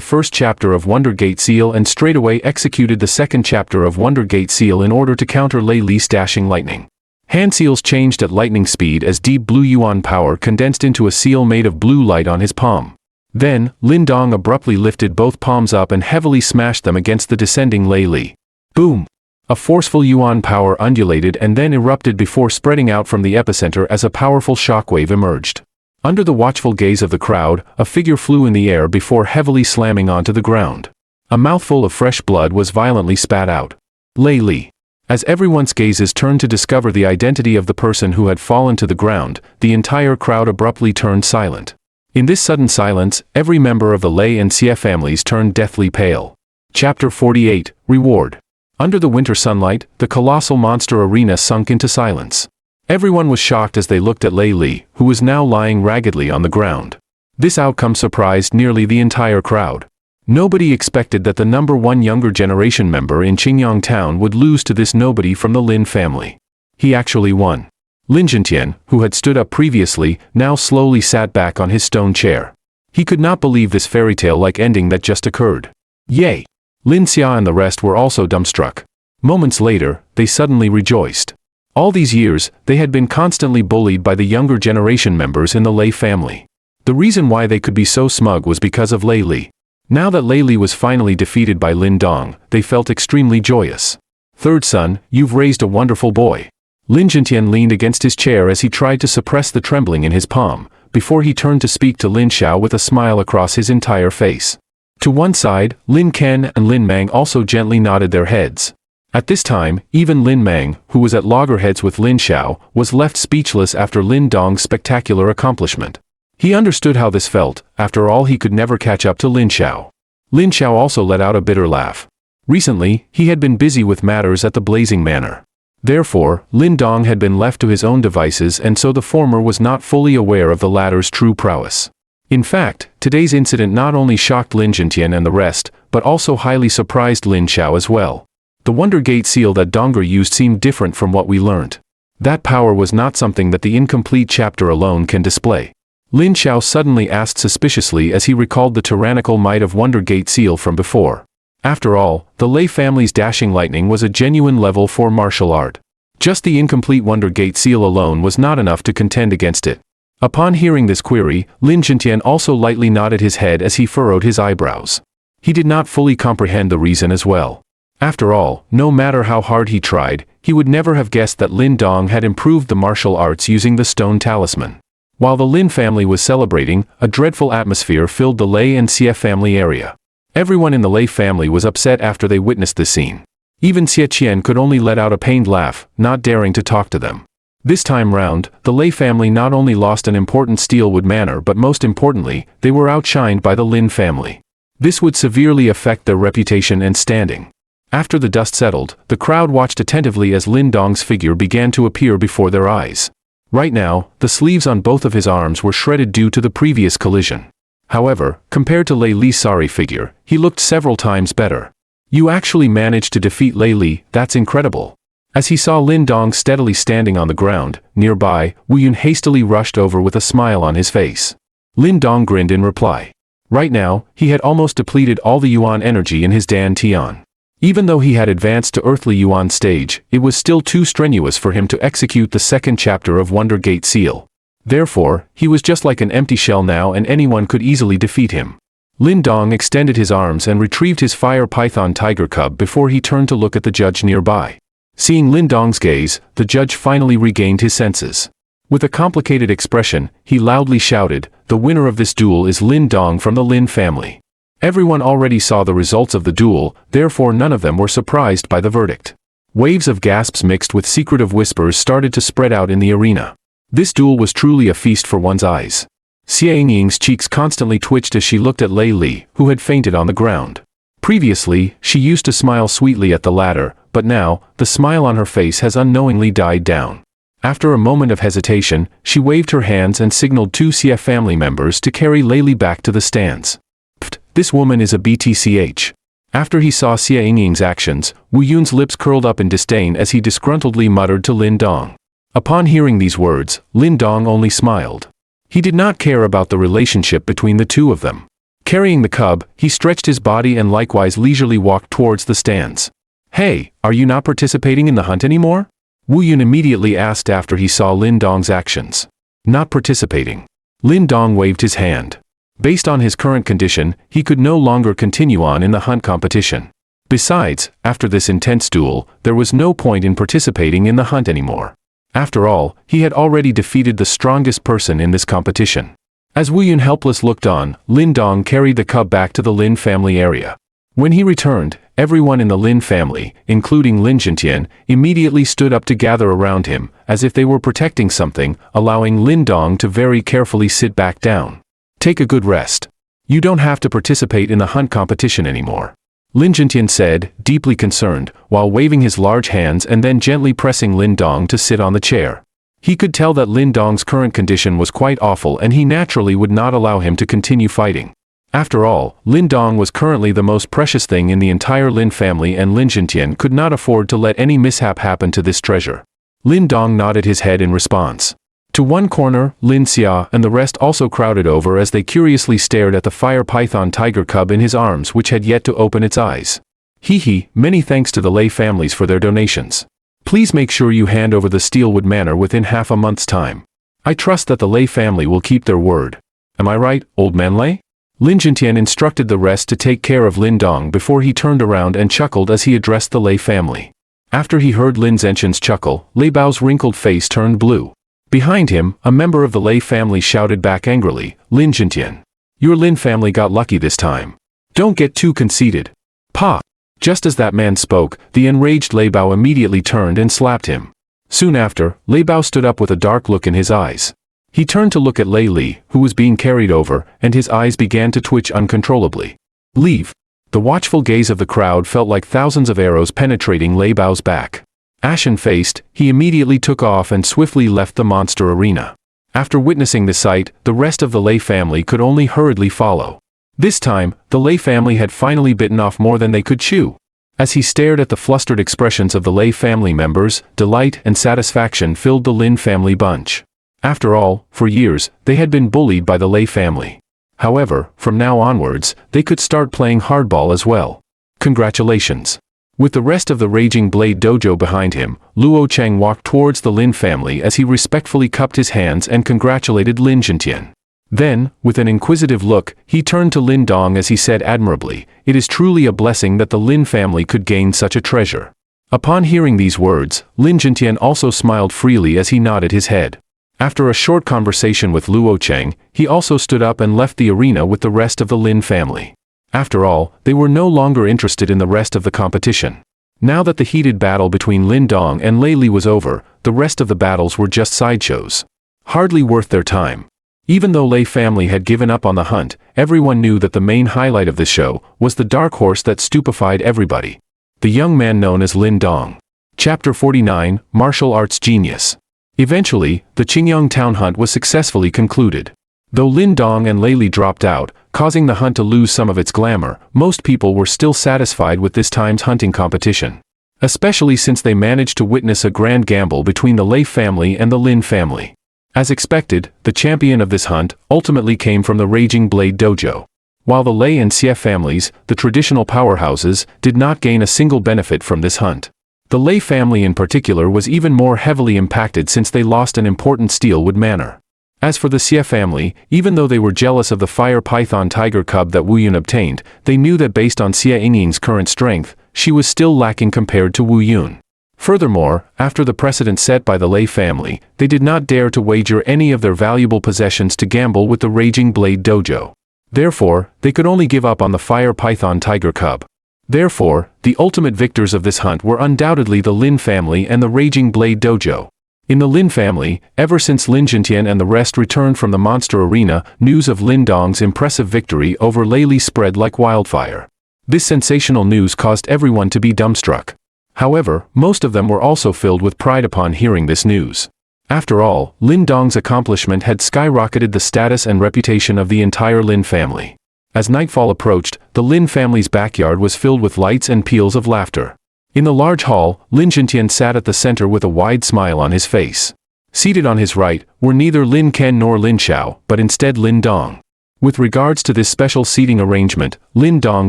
first chapter of Wonder Gate Seal and straightaway executed the second chapter of Wonder Gate Seal in order to counter Lei Li's dashing lightning. Hand seals changed at lightning speed as deep blue yuan power condensed into a seal made of blue light on his palm. Then, Lin Dong abruptly lifted both palms up and heavily smashed them against the descending Lei Li. Boom! A forceful yuan power undulated and then erupted before spreading out from the epicenter as a powerful shockwave emerged. Under the watchful gaze of the crowd, a figure flew in the air before heavily slamming onto the ground. A mouthful of fresh blood was violently spat out. Lei Li. As everyone's gazes turned to discover the identity of the person who had fallen to the ground, the entire crowd abruptly turned silent. In this sudden silence, every member of the Lei and Xie families turned deathly pale. Chapter 48, Reward. Under the winter sunlight, the colossal monster arena sunk into silence. Everyone was shocked as they looked at Lei Li, who was now lying raggedly on the ground. This outcome surprised nearly the entire crowd. Nobody expected that the number one younger generation member in Qingyang town would lose to this nobody from the Lin family. He actually won. Lin Zhentian, who had stood up previously, now slowly sat back on his stone chair. He could not believe this fairy tale-like ending that just occurred. Yay! Lin Xia and the rest were also dumbstruck. Moments later, they suddenly rejoiced. All these years, they had been constantly bullied by the younger generation members in the Lei family. The reason why they could be so smug was because of Lei Li. Now that Lei Li was finally defeated by Lin Dong, they felt extremely joyous. Third son, you've raised a wonderful boy. Lin Zhentian leaned against his chair as he tried to suppress the trembling in his palm, before he turned to speak to Lin Xiao with a smile across his entire face. To one side, Lin Ken and Lin Mang also gently nodded their heads. At this time, even Lin Mang, who was at loggerheads with Lin Xiao, was left speechless after Lin Dong's spectacular accomplishment. He understood how this felt. After all, he could never catch up to Lin Xiao. Lin Xiao also let out a bitter laugh. Recently, he had been busy with matters at the Blazing Manor. Therefore, Lin Dong had been left to his own devices, and so the former was not fully aware of the latter's true prowess. In fact, today's incident not only shocked Lin Zhentian and the rest, but also highly surprised Lin Xiao as well. The Wonder Gate seal that Donger used seemed different from what we learnt. That power was not something that the incomplete chapter alone can display. Lin Xiao suddenly asked suspiciously as he recalled the tyrannical might of Wonder Gate seal from before. After all, the Lei family's dashing lightning was a genuine level 4 martial art. Just the incomplete Wonder Gate seal alone was not enough to contend against it. Upon hearing this query, Lin Zhentian also lightly nodded his head as he furrowed his eyebrows. He did not fully comprehend the reason as well. After all, no matter how hard he tried, he would never have guessed that Lin Dong had improved the martial arts using the stone talisman. While the Lin family was celebrating, a dreadful atmosphere filled the Lei and Xie family area. Everyone in the Lei family was upset after they witnessed this scene. Even Xie Qian could only let out a pained laugh, not daring to talk to them. This time round, the Lei family not only lost an important Steelwood manor but most importantly, they were outshined by the Lin family. This would severely affect their reputation and standing. After the dust settled, the crowd watched attentively as Lin Dong's figure began to appear before their eyes. Right now, the sleeves on both of his arms were shredded due to the previous collision. However, compared to Lei Li's sorry figure, he looked several times better. You actually managed to defeat Lei Li, that's incredible. As he saw Lin Dong steadily standing on the ground, nearby, Wu Yun hastily rushed over with a smile on his face. Lin Dong grinned in reply. Right now, he had almost depleted all the Yuan energy in his Dan Tian. Even though he had advanced to Earthly Yuan stage, it was still too strenuous for him to execute the second chapter of Wonder Gate Seal. Therefore, he was just like an empty shell now and anyone could easily defeat him. Lin Dong extended his arms and retrieved his fire python tiger cub before he turned to look at the judge nearby. Seeing Lin Dong's gaze, the judge finally regained his senses. With a complicated expression, he loudly shouted, "The winner of this duel is Lin Dong from the Lin family." Everyone already saw the results of the duel, therefore none of them were surprised by the verdict. Waves of gasps mixed with secretive whispers started to spread out in the arena. This duel was truly a feast for one's eyes. Xie Yingying's cheeks constantly twitched as she looked at Lei Li, who had fainted on the ground. Previously, she used to smile sweetly at the latter, but now, the smile on her face has unknowingly died down. After a moment of hesitation, she waved her hands and signaled two Xie family members to carry Lei Li back to the stands. Pfft, this woman is a BTCH. After he saw Xie Yingying's actions, Wu Yun's lips curled up in disdain as he disgruntledly muttered to Lin Dong. Upon hearing these words, Lin Dong only smiled. He did not care about the relationship between the two of them. Carrying the cub, he stretched his body and likewise leisurely walked towards the stands. "Hey, are you not participating in the hunt anymore?" Wu Yun immediately asked after he saw Lin Dong's actions. Not participating. Lin Dong waved his hand. Based on his current condition, he could no longer continue on in the hunt competition. Besides, after this intense duel, there was no point in participating in the hunt anymore. After all, he had already defeated the strongest person in this competition. As Wu Yun helpless looked on, Lin Dong carried the cub back to the Lin family area. When he returned, everyone in the Lin family, including Lin Jintian, immediately stood up to gather around him, as if they were protecting something, allowing Lin Dong to very carefully sit back down. Take a good rest. You don't have to participate in the hunt competition anymore. Lin Jintian said, deeply concerned, while waving his large hands and then gently pressing Lin Dong to sit on the chair. He could tell that Lin Dong's current condition was quite awful and he naturally would not allow him to continue fighting. After all, Lin Dong was currently the most precious thing in the entire Lin family and Lin Jintian could not afford to let any mishap happen to this treasure. Lin Dong nodded his head in response. To one corner, Lin Xia and the rest also crowded over as they curiously stared at the fire python tiger cub in his arms which had yet to open its eyes. Hee, many thanks to the Lei families for their donations. Please make sure you hand over the Steelwood Manor within half a month's time. I trust that the Lei family will keep their word. Am I right, old man Lei? Lin Jintian instructed the rest to take care of Lin Dong before he turned around and chuckled as he addressed the Lei family. After he heard Lin Zhenqian's chuckle, Lei Bao's wrinkled face turned blue. Behind him, a member of the Lei family shouted back angrily, Lin Jintian. Your Lin family got lucky this time. Don't get too conceited. Pa! Just as that man spoke, the enraged Lei Bao immediately turned and slapped him. Soon after, Lei Bao stood up with a dark look in his eyes. He turned to look at Lei Li, who was being carried over, and his eyes began to twitch uncontrollably. Leave. The watchful gaze of the crowd felt like thousands of arrows penetrating Lei Bao's back. Ashen-faced, he immediately took off and swiftly left the monster arena. After witnessing the sight, the rest of the Lei family could only hurriedly follow. This time, the Lei family had finally bitten off more than they could chew. As he stared at the flustered expressions of the Lei family members, delight and satisfaction filled the Lin family bunch. After all, for years, they had been bullied by the Lei family. However, from now onwards, they could start playing hardball as well. Congratulations. With the rest of the Raging Blade Dojo behind him, Luo Cheng walked towards the Lin family as he respectfully cupped his hands and congratulated Lin Jintian. Then, with an inquisitive look, he turned to Lin Dong as he said admirably, "It is truly a blessing that the Lin family could gain such a treasure." Upon hearing these words, Lin Jintian also smiled freely as he nodded his head. After a short conversation with Luo Cheng, he also stood up and left the arena with the rest of the Lin family. After all, they were no longer interested in the rest of the competition. Now that the heated battle between Lin Dong and Lei Li was over, the rest of the battles were just sideshows. Hardly worth their time. Even though Lei family had given up on the hunt, everyone knew that the main highlight of the show was the dark horse that stupefied everybody. The young man known as Lin Dong. Chapter 49, Martial Arts Genius. Eventually, the Qingyang town hunt was successfully concluded. Though Lin Dong and Lei Li dropped out, causing the hunt to lose some of its glamour, most people were still satisfied with this time's hunting competition. Especially since they managed to witness a grand gamble between the Lei family and the Lin family. As expected, the champion of this hunt ultimately came from the Raging Blade Dojo. While the Lei and Xie families, the traditional powerhouses, did not gain a single benefit from this hunt. The Lei family in particular was even more heavily impacted since they lost an important Steelwood Manor. As for the Xie family, even though they were jealous of the fire python tiger cub that Wu Yun obtained, they knew that based on Xie Yingying's current strength, she was still lacking compared to Wu Yun. Furthermore, after the precedent set by the Lei family, they did not dare to wager any of their valuable possessions to gamble with the Raging Blade Dojo. Therefore, they could only give up on the fire python tiger cub. Therefore, the ultimate victors of this hunt were undoubtedly the Lin family and the Raging Blade Dojo. In the Lin family, ever since Lin Jintian and the rest returned from the monster arena, news of Lin Dong's impressive victory over Lei Li spread like wildfire. This sensational news caused everyone to be dumbstruck. However, most of them were also filled with pride upon hearing this news. After all, Lin Dong's accomplishment had skyrocketed the status and reputation of the entire Lin family. As nightfall approached, the Lin family's backyard was filled with lights and peals of laughter. In the large hall, Lin Jintian sat at the center with a wide smile on his face. Seated on his right were neither Lin Ken nor Lin Xiao, but instead Lin Dong. With regards to this special seating arrangement, Lin Dong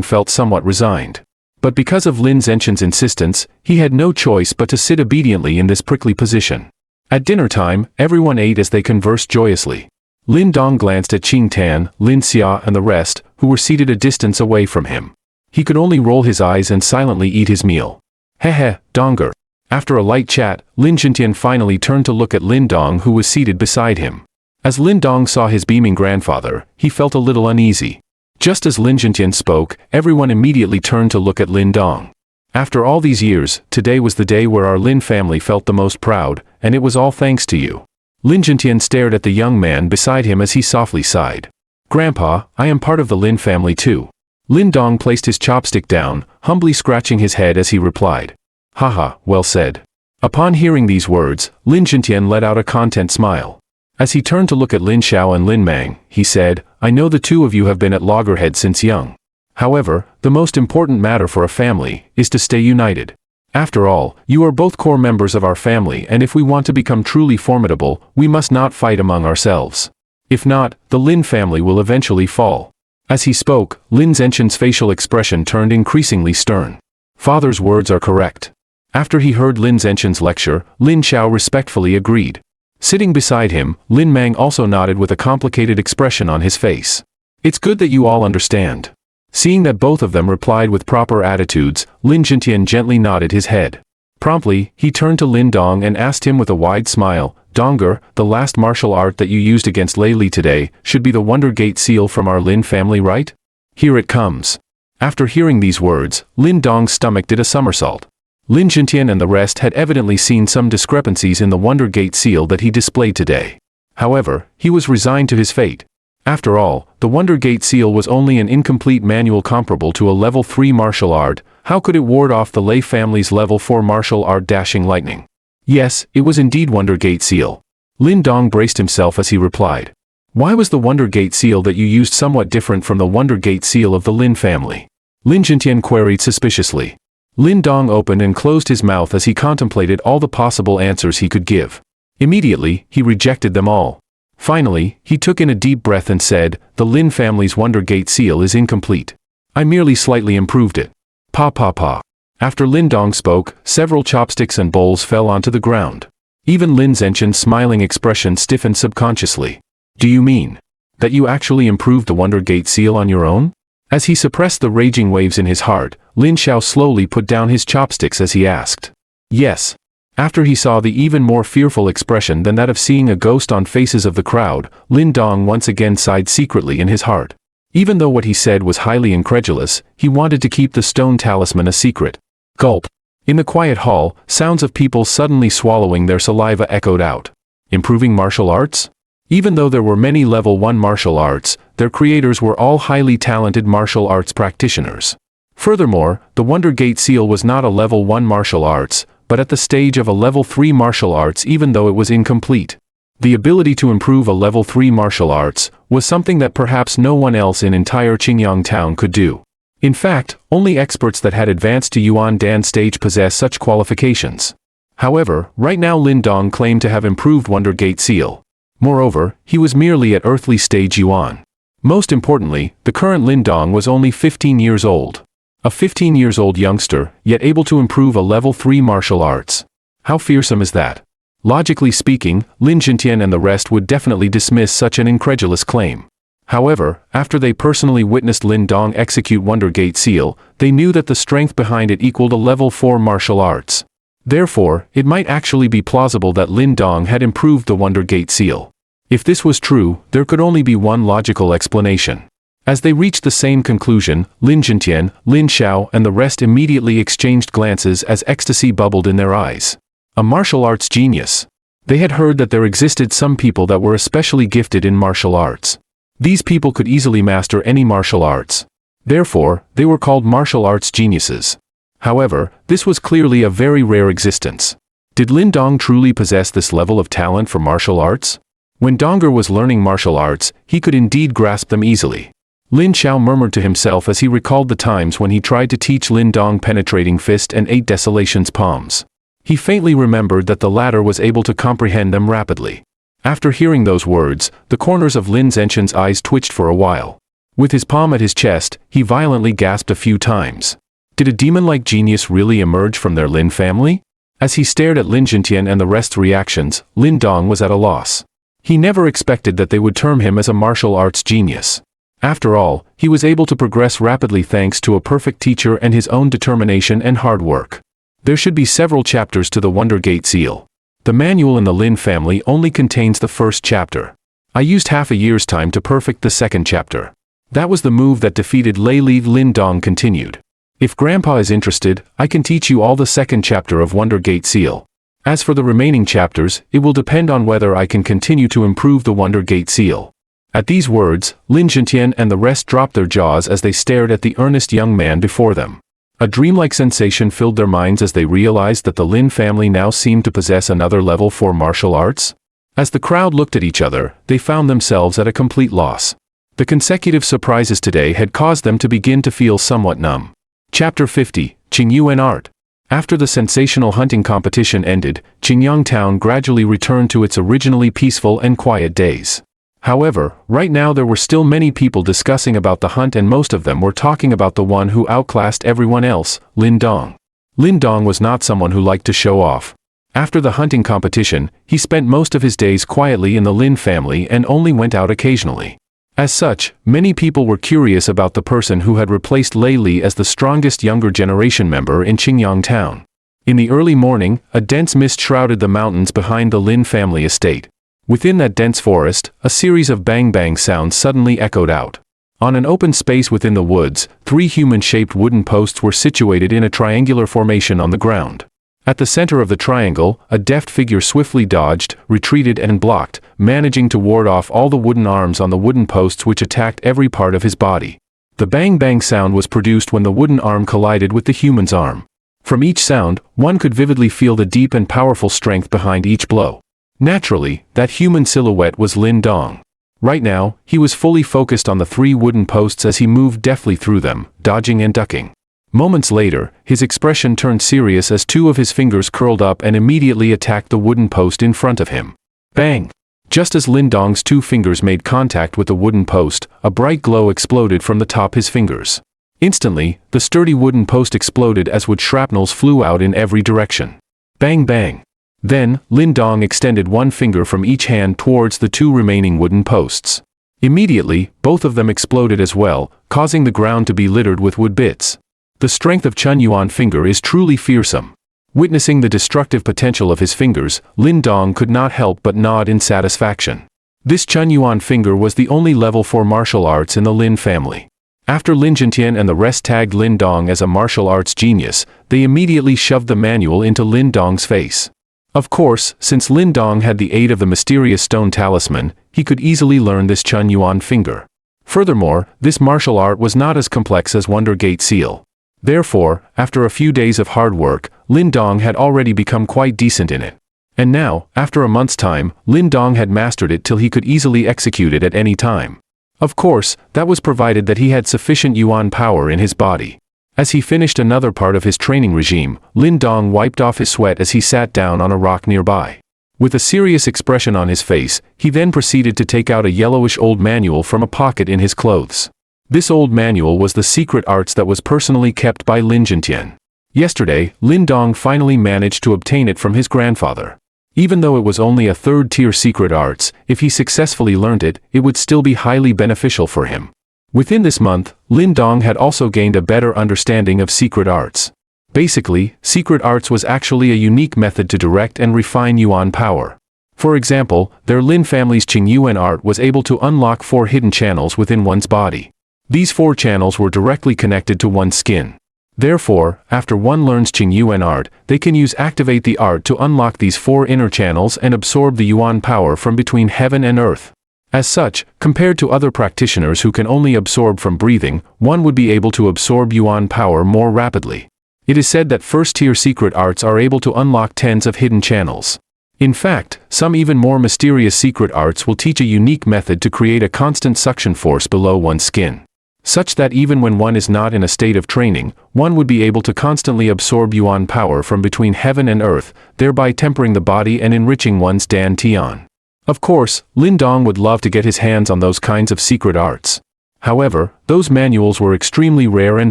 felt somewhat resigned. But because of Lin Zhenqian's insistence, he had no choice but to sit obediently in this prickly position. At dinner time, everyone ate as they conversed joyously. Lin Dong glanced at Qing Tan, Lin Xia and the rest, who were seated a distance away from him. He could only roll his eyes and silently eat his meal. Heh, Donger. After a light chat, Lin Zhenqian finally turned to look at Lin Dong, who was seated beside him. As Lin Dong saw his beaming grandfather, he felt a little uneasy. Just as Lin Zhenqian spoke, everyone immediately turned to look at Lin Dong. After all these years, today was the day where our Lin family felt the most proud, and it was all thanks to you. Lin Zhenqian stared at the young man beside him as he softly sighed. Grandpa, I am part of the Lin family too. Lin Dong placed his chopstick down, humbly scratching his head as he replied. Haha, well said. Upon hearing these words, Lin Zhenqian let out a content smile. As he turned to look at Lin Xiao and Lin Mang, he said, I know the two of you have been at loggerheads since young. However, the most important matter for a family is to stay united. After all, you are both core members of our family, and if we want to become truly formidable, we must not fight among ourselves. If not, the Lin family will eventually fall. As he spoke, Lin Zhenqian's facial expression turned increasingly stern. Father's words are correct. After he heard Lin Zhenqian's lecture, Lin Xiao respectfully agreed. Sitting beside him, Lin Mang also nodded with a complicated expression on his face. It's good that you all understand. Seeing that both of them replied with proper attitudes, Lin Zhenqian gently nodded his head. Promptly, he turned to Lin Dong and asked him with a wide smile, Donger, the last martial art that you used against Lei Li today should be the Wonder Gate seal from our Lin family, right? Here it comes. After hearing these words, Lin Dong's stomach did a somersault. Lin Zhenqian and the rest had evidently seen some discrepancies in the Wonder Gate seal that he displayed today. However, he was resigned to his fate. After all, the Wonder Gate seal was only an incomplete manual comparable to a level 3 martial art. How could it ward off the Lei family's level 4 martial art dashing lightning? Yes, it was indeed Wonder Gate seal. Lin Dong braced himself as he replied. Why was the Wonder Gate seal that you used somewhat different from the Wonder Gate seal of the Lin family? Lin Zhenqian queried suspiciously. Lin Dong opened and closed his mouth as he contemplated all the possible answers he could give. Immediately, he rejected them all. Finally, he took in a deep breath and said, the Lin family's Wonder Gate seal is incomplete. I merely slightly improved it. Pa. After Lin Dong spoke, several chopsticks and bowls fell onto the ground. Even Lin Zhenqian's smiling expression stiffened subconsciously. Do you mean that you actually improved the Wonder Gate seal on your own? As he suppressed the raging waves in his heart, Lin Xiao slowly put down his chopsticks as he asked. Yes. After he saw the even more fearful expression than that of seeing a ghost on faces of the crowd, Lin Dong once again sighed secretly in his heart. Even though what he said was highly incredulous, he wanted to keep the stone talisman a secret. Gulp. In the quiet hall, sounds of people suddenly swallowing their saliva echoed out. Improving martial arts? Even though there were many level 1 martial arts, their creators were all highly talented martial arts practitioners. Furthermore, the Wonder Gate seal was not a level 1 martial arts, but at the stage of a level 3 martial arts even though it was incomplete. The ability to improve a level 3 martial arts was something that perhaps no one else in entire Qingyang town could do. In fact, only experts that had advanced to Yuan Dan stage possess such qualifications. However, right now Lin Dong claimed to have improved Wonder Gate seal. Moreover, he was merely at earthly stage Yuan. Most importantly, the current Lin Dong was only 15 years old. A 15-year-old youngster, yet able to improve a level 3 martial arts. How fearsome is that? Logically speaking, Lin Zhenqian and the rest would definitely dismiss such an incredulous claim. However, after they personally witnessed Lin Dong execute Wonder Gate seal, they knew that the strength behind it equaled a level 4 martial arts. Therefore, it might actually be plausible that Lin Dong had improved the Wonder Gate seal. If this was true, there could only be one logical explanation. As they reached the same conclusion, Lin Zhenqian, Lin Xiao and the rest immediately exchanged glances as ecstasy bubbled in their eyes. A martial arts genius. They had heard that there existed some people that were especially gifted in martial arts. These people could easily master any martial arts. Therefore, they were called martial arts geniuses. However, this was clearly a very rare existence. Did Lin Dong truly possess this level of talent for martial arts? When Donger was learning martial arts, he could indeed grasp them easily. Lin Xiao murmured to himself as he recalled the times when he tried to teach Lin Dong penetrating fist and 8 desolations palms. He faintly remembered that the latter was able to comprehend them rapidly. After hearing those words, the corners of Lin Zhenqian's eyes twitched for a while. With his palm at his chest, he violently gasped a few times. Did a demon-like genius really emerge from their Lin family? As he stared at Lin Jintian and the rest's reactions, Lin Dong was at a loss. He never expected that they would term him as a martial arts genius. After all, he was able to progress rapidly thanks to a perfect teacher and his own determination and hard work. There should be several chapters to the Wonder Gate seal. The manual in the Lin family only contains the first chapter. I used half a year's time to perfect the second chapter. That was the move that defeated Lei Li. Lin Dong continued. If Grandpa is interested, I can teach you all the second chapter of Wonder Gate seal. As for the remaining chapters, it will depend on whether I can continue to improve the Wonder Gate seal. At these words, Lin Jintian and the rest dropped their jaws as they stared at the earnest young man before them. A dreamlike sensation filled their minds as they realized that the Lin family now seemed to possess another level for martial arts. As the crowd looked at each other, they found themselves at a complete loss. The consecutive surprises today had caused them to begin to feel somewhat numb. Chapter 50, Qingyuan Art. After the sensational hunting competition ended, Qingyang Town gradually returned to its originally peaceful and quiet days. However, right now there were still many people discussing about the hunt, and most of them were talking about the one who outclassed everyone else, Lin Dong. Lin Dong was not someone who liked to show off. After the hunting competition, he spent most of his days quietly in the Lin family and only went out occasionally. As such, many people were curious about the person who had replaced Lei Li as the strongest younger generation member in Qingyang Town. In the early morning, a dense mist shrouded the mountains behind the Lin family estate. Within that dense forest, a series of bang-bang sounds suddenly echoed out. On an open space within the woods, 3 human-shaped wooden posts were situated in a triangular formation on the ground. At the center of the triangle, a deft figure swiftly dodged, retreated and blocked, managing to ward off all the wooden arms on the wooden posts which attacked every part of his body. The bang-bang sound was produced when the wooden arm collided with the human's arm. From each sound, one could vividly feel the deep and powerful strength behind each blow. Naturally, that human silhouette was Lin Dong. Right now, he was fully focused on the 3 wooden posts as he moved deftly through them, dodging and ducking. Moments later, his expression turned serious as 2 of his fingers curled up and immediately attacked the wooden post in front of him. Bang! Just as Lin Dong's 2 fingers made contact with the wooden post, a bright glow exploded from the top of his fingers. Instantly, the sturdy wooden post exploded as wood shrapnels flew out in every direction. Bang bang! Then, Lin Dong extended 1 finger from each hand towards the 2 remaining wooden posts. Immediately, both of them exploded as well, causing the ground to be littered with wood bits. The strength of Chun Yuan finger is truly fearsome. Witnessing the destructive potential of his fingers, Lin Dong could not help but nod in satisfaction. This Chun Yuan finger was the only level 4 martial arts in the Lin family. After Lin Jintian and the rest tagged Lin Dong as a martial arts genius, they immediately shoved the manual into Lin Dong's face. Of course, since Lin Dong had the aid of the mysterious stone talisman, he could easily learn this Chun Yuan finger. Furthermore, this martial art was not as complex as Wonder Gate seal. Therefore, after a few days of hard work, Lin Dong had already become quite decent in it. And now, after a month's time, Lin Dong had mastered it till he could easily execute it at any time. Of course, that was provided that he had sufficient Yuan power in his body. As he finished another part of his training regime, Lin Dong wiped off his sweat as he sat down on a rock nearby. With a serious expression on his face, he then proceeded to take out a yellowish old manual from a pocket in his clothes. This old manual was the secret arts that was personally kept by Lin Jintian. Yesterday, Lin Dong finally managed to obtain it from his grandfather. Even though it was only a 3rd-tier secret arts, if he successfully learned it, it would still be highly beneficial for him. Within this month, Lin Dong had also gained a better understanding of secret arts. Basically, secret arts was actually a unique method to direct and refine Yuan power. For example, their Lin family's Qingyuan art was able to unlock 4 hidden channels within one's body. These 4 channels were directly connected to one's skin. Therefore, after one learns Qingyuan art, they can activate the art to unlock these 4 inner channels and absorb the Yuan power from between heaven and earth. As such, compared to other practitioners who can only absorb from breathing, one would be able to absorb Yuan power more rapidly. It is said that 1st-tier secret arts are able to unlock tens of hidden channels. In fact, some even more mysterious secret arts will teach a unique method to create a constant suction force below one's skin, such that even when one is not in a state of training, one would be able to constantly absorb Yuan power from between heaven and earth, thereby tempering the body and enriching one's Dan Tian. Of course, Lin Dong would love to get his hands on those kinds of secret arts. However, those manuals were extremely rare and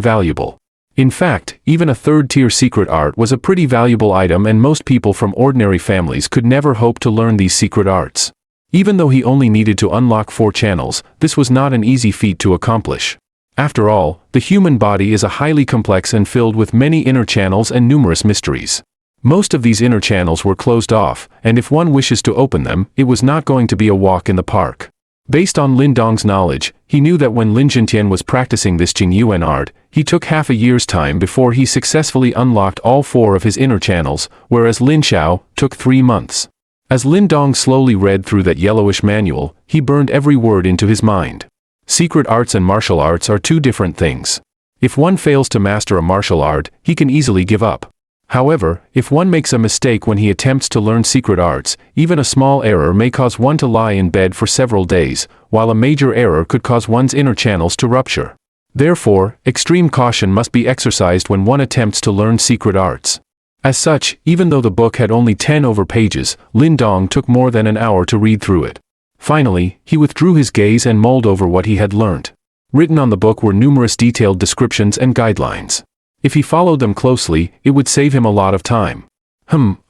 valuable. In fact, even a third-tier secret art was a pretty valuable item, and most people from ordinary families could never hope to learn these secret arts. Even though he only needed to unlock 4 channels, this was not an easy feat to accomplish. After all, the human body is a highly complex and filled with many inner channels and numerous mysteries. Most of these inner channels were closed off, and if one wishes to open them, it was not going to be a walk in the park. Based on Lin Dong's knowledge, he knew that when Lin Jintian was practicing this Qingyuan art, he took half a year's time before he successfully unlocked all 4 of his inner channels, whereas Lin Xiao took 3 months. As Lin Dong slowly read through that yellowish manual, he burned every word into his mind. Secret arts and martial arts are 2 different things. If one fails to master a martial art, he can easily give up. However, if one makes a mistake when he attempts to learn secret arts, even a small error may cause one to lie in bed for several days, while a major error could cause one's inner channels to rupture. Therefore, extreme caution must be exercised when one attempts to learn secret arts. As such, even though the book had only 10 over pages, Lin Dong took more than an hour to read through it. Finally, he withdrew his gaze and mulled over what he had learnt. Written on the book were numerous detailed descriptions and guidelines. If he followed them closely, it would save him a lot of time.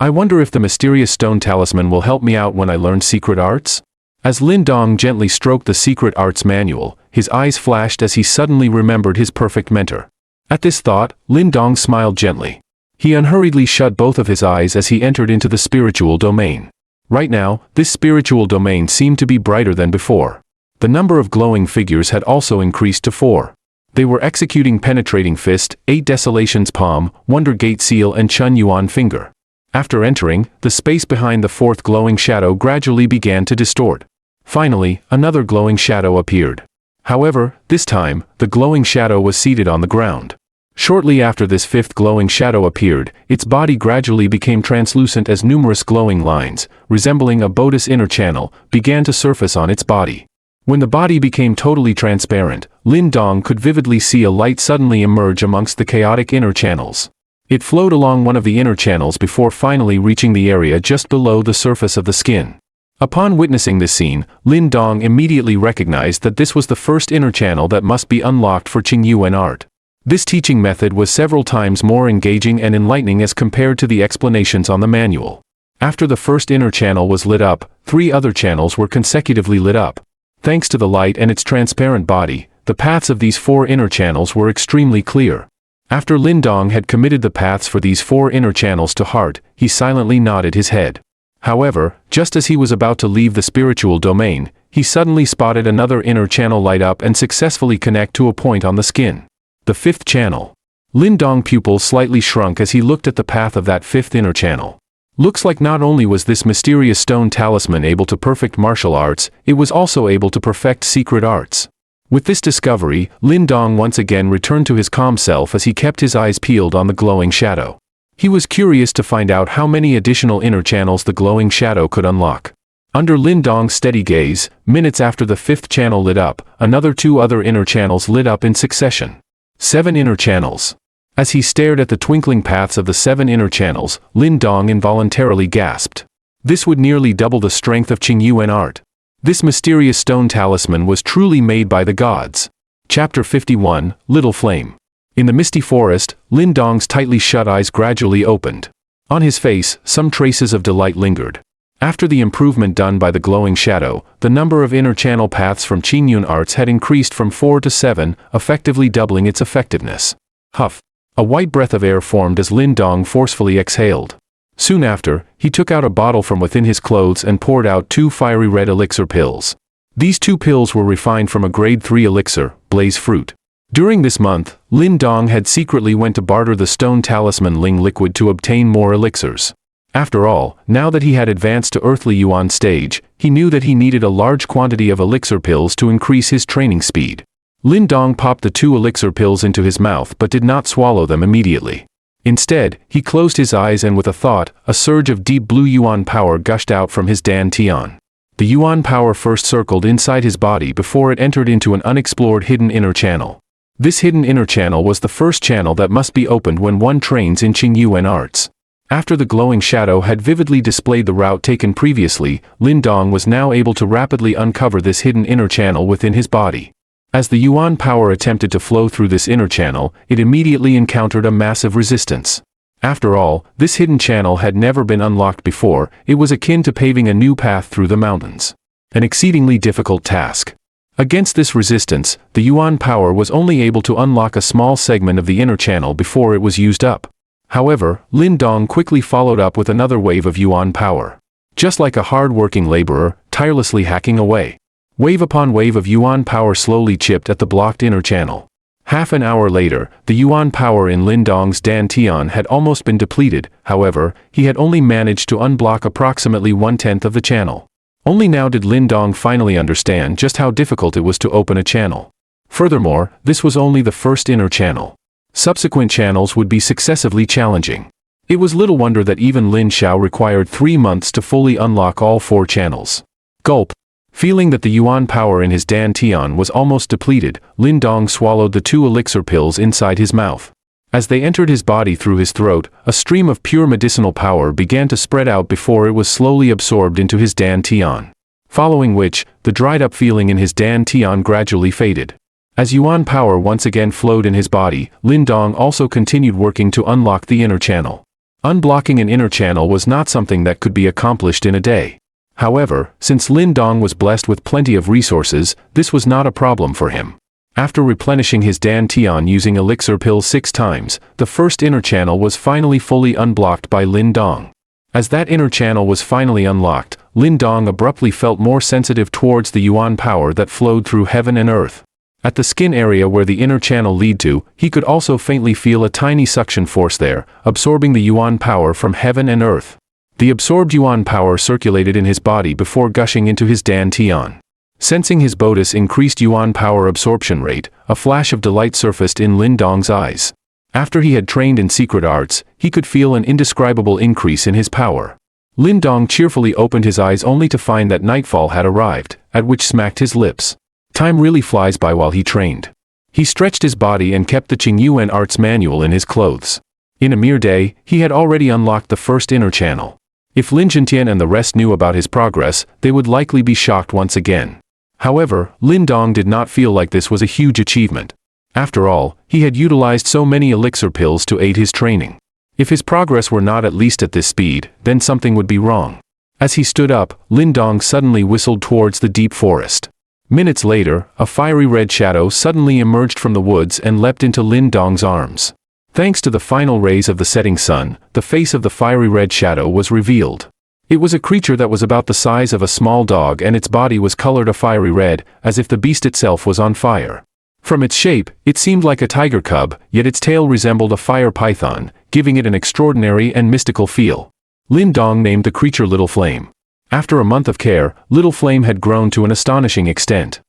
I wonder if the mysterious stone talisman will help me out when I learn secret arts? As Lin Dong gently stroked the secret arts manual, his eyes flashed as he suddenly remembered his perfect mentor. At this thought, Lin Dong smiled gently. He unhurriedly shut both of his eyes as he entered into the spiritual domain. Right now, this spiritual domain seemed to be brighter than before. The number of glowing figures had also increased to 4. They were executing penetrating fist, 8 desolations palm, wonder gate seal and Chun Yuan finger. After entering, the space behind the 4th glowing shadow gradually began to distort. Finally, another glowing shadow appeared. However, this time, the glowing shadow was seated on the ground. Shortly after this 5th glowing shadow appeared, its body gradually became translucent as numerous glowing lines, resembling a Bodhi's inner channel, began to surface on its body. When the body became totally transparent, Lin Dong could vividly see a light suddenly emerge amongst the chaotic inner channels. It flowed along one of the inner channels before finally reaching the area just below the surface of the skin. Upon witnessing this scene, Lin Dong immediately recognized that this was the first inner channel that must be unlocked for Qingyuan art. This teaching method was several times more engaging and enlightening as compared to the explanations on the manual. After the first inner channel was lit up, 3 other channels were consecutively lit up. Thanks to the light and its transparent body, the paths of these 4 inner channels were extremely clear. After Lin Dong had committed the paths for these 4 inner channels to heart, he silently nodded his head. However, just as he was about to leave the spiritual domain, he suddenly spotted another inner channel light up and successfully connect to a point on the skin. The 5th channel. Lin Dong's pupil slightly shrunk as he looked at the path of that 5th inner channel. Looks like not only was this mysterious stone talisman able to perfect martial arts, it was also able to perfect secret arts. With this discovery, Lin Dong once again returned to his calm self as he kept his eyes peeled on the glowing shadow. He was curious to find out how many additional inner channels the glowing shadow could unlock. Under Lin Dong's steady gaze, minutes after the 5th channel lit up, another 2 other inner channels lit up in succession. 7 inner channels. As he stared at the twinkling paths of the 7 inner channels, Lin Dong involuntarily gasped. This would nearly double the strength of Qingyuan art. This mysterious stone talisman was truly made by the gods. Chapter 51, Little Flame. In the misty forest, Lin Dong's tightly shut eyes gradually opened. On his face, some traces of delight lingered. After the improvement done by the glowing shadow, the number of inner channel paths from Qingyuan arts had increased from 4 to 7, effectively doubling its effectiveness. Huff. A white breath of air formed as Lin Dong forcefully exhaled. Soon after, he took out a bottle from within his clothes and poured out 2 fiery red elixir pills. These 2 pills were refined from a grade 3 elixir, blaze fruit. During this month, Lin Dong had secretly went to barter the stone talisman Ling liquid to obtain more elixirs. After all, now that he had advanced to earthly yuan stage, he knew that he needed a large quantity of elixir pills to increase his training speed. Lin Dong popped the 2 elixir pills into his mouth but did not swallow them immediately. Instead, he closed his eyes and with a thought, a surge of deep blue yuan power gushed out from his Dan Tian. The yuan power first circled inside his body before it entered into an unexplored hidden inner channel. This hidden inner channel was the first channel that must be opened when one trains in Qingyuan arts. After the glowing shadow had vividly displayed the route taken previously, Lin Dong was now able to rapidly uncover this hidden inner channel within his body. As the yuan power attempted to flow through this inner channel, it immediately encountered a massive resistance. After all, this hidden channel had never been unlocked before. It was akin to paving a new path through the mountains. An exceedingly difficult task. Against this resistance, the yuan power was only able to unlock a small segment of the inner channel before it was used up. However, Lin Dong quickly followed up with another wave of yuan power. Just like a hard-working laborer, tirelessly hacking away. Wave upon wave of yuan power slowly chipped at the blocked inner channel. Half an hour later, the yuan power in Lin Dong's dantian had almost been depleted. However, he had only managed to unblock approximately 1/10 of the channel. Only now did Lin Dong finally understand just how difficult it was to open a channel. Furthermore, this was only the first inner channel. Subsequent channels would be successively challenging. It was little wonder that even Lin Xiao required 3 months to fully unlock all 4 channels. Gulp. Feeling that the yuan power in his dantian was almost depleted, Lin Dong swallowed the 2 elixir pills inside his mouth. As they entered his body through his throat, a stream of pure medicinal power began to spread out before it was slowly absorbed into his dantian. Following which, the dried-up feeling in his dantian gradually faded. As yuan power once again flowed in his body, Lin Dong also continued working to unlock the inner channel. Unblocking an inner channel was not something that could be accomplished in a day. However, since Lin Dong was blessed with plenty of resources, this was not a problem for him. After replenishing his dantian using elixir pills 6 times, the first inner channel was finally fully unblocked by Lin Dong. As that inner channel was finally unlocked, Lin Dong abruptly felt more sensitive towards the yuan power that flowed through heaven and earth. At the skin area where the inner channel led to, he could also faintly feel a tiny suction force there, absorbing the yuan power from heaven and earth. The absorbed yuan power circulated in his body before gushing into his dantian. Sensing his bonus increased yuan power absorption rate, a flash of delight surfaced in Lin Dong's eyes. After he had trained in secret arts, he could feel an indescribable increase in his power. Lin Dong cheerfully opened his eyes only to find that nightfall had arrived, at which smacked his lips. Time really flies by while he trained. He stretched his body and kept the Qingyuan arts manual in his clothes. In a mere day, he had already unlocked the first inner channel. If Lin Zhentian and the rest knew about his progress, they would likely be shocked once again. However, Lin Dong did not feel like this was a huge achievement. After all, he had utilized so many elixir pills to aid his training. If his progress were not at least at this speed, then something would be wrong. As he stood up, Lin Dong suddenly whistled towards the deep forest. Minutes later, a fiery red shadow suddenly emerged from the woods and leapt into Lin Dong's arms. Thanks to the final rays of the setting sun, the face of the fiery red shadow was revealed. It was a creature that was about the size of a small dog and its body was colored a fiery red, as if the beast itself was on fire. From its shape, it seemed like a tiger cub, yet its tail resembled a fire python, giving it an extraordinary and mystical feel. Lin Dong named the creature Little Flame. After a month of care, Little Flame had grown to an astonishing extent.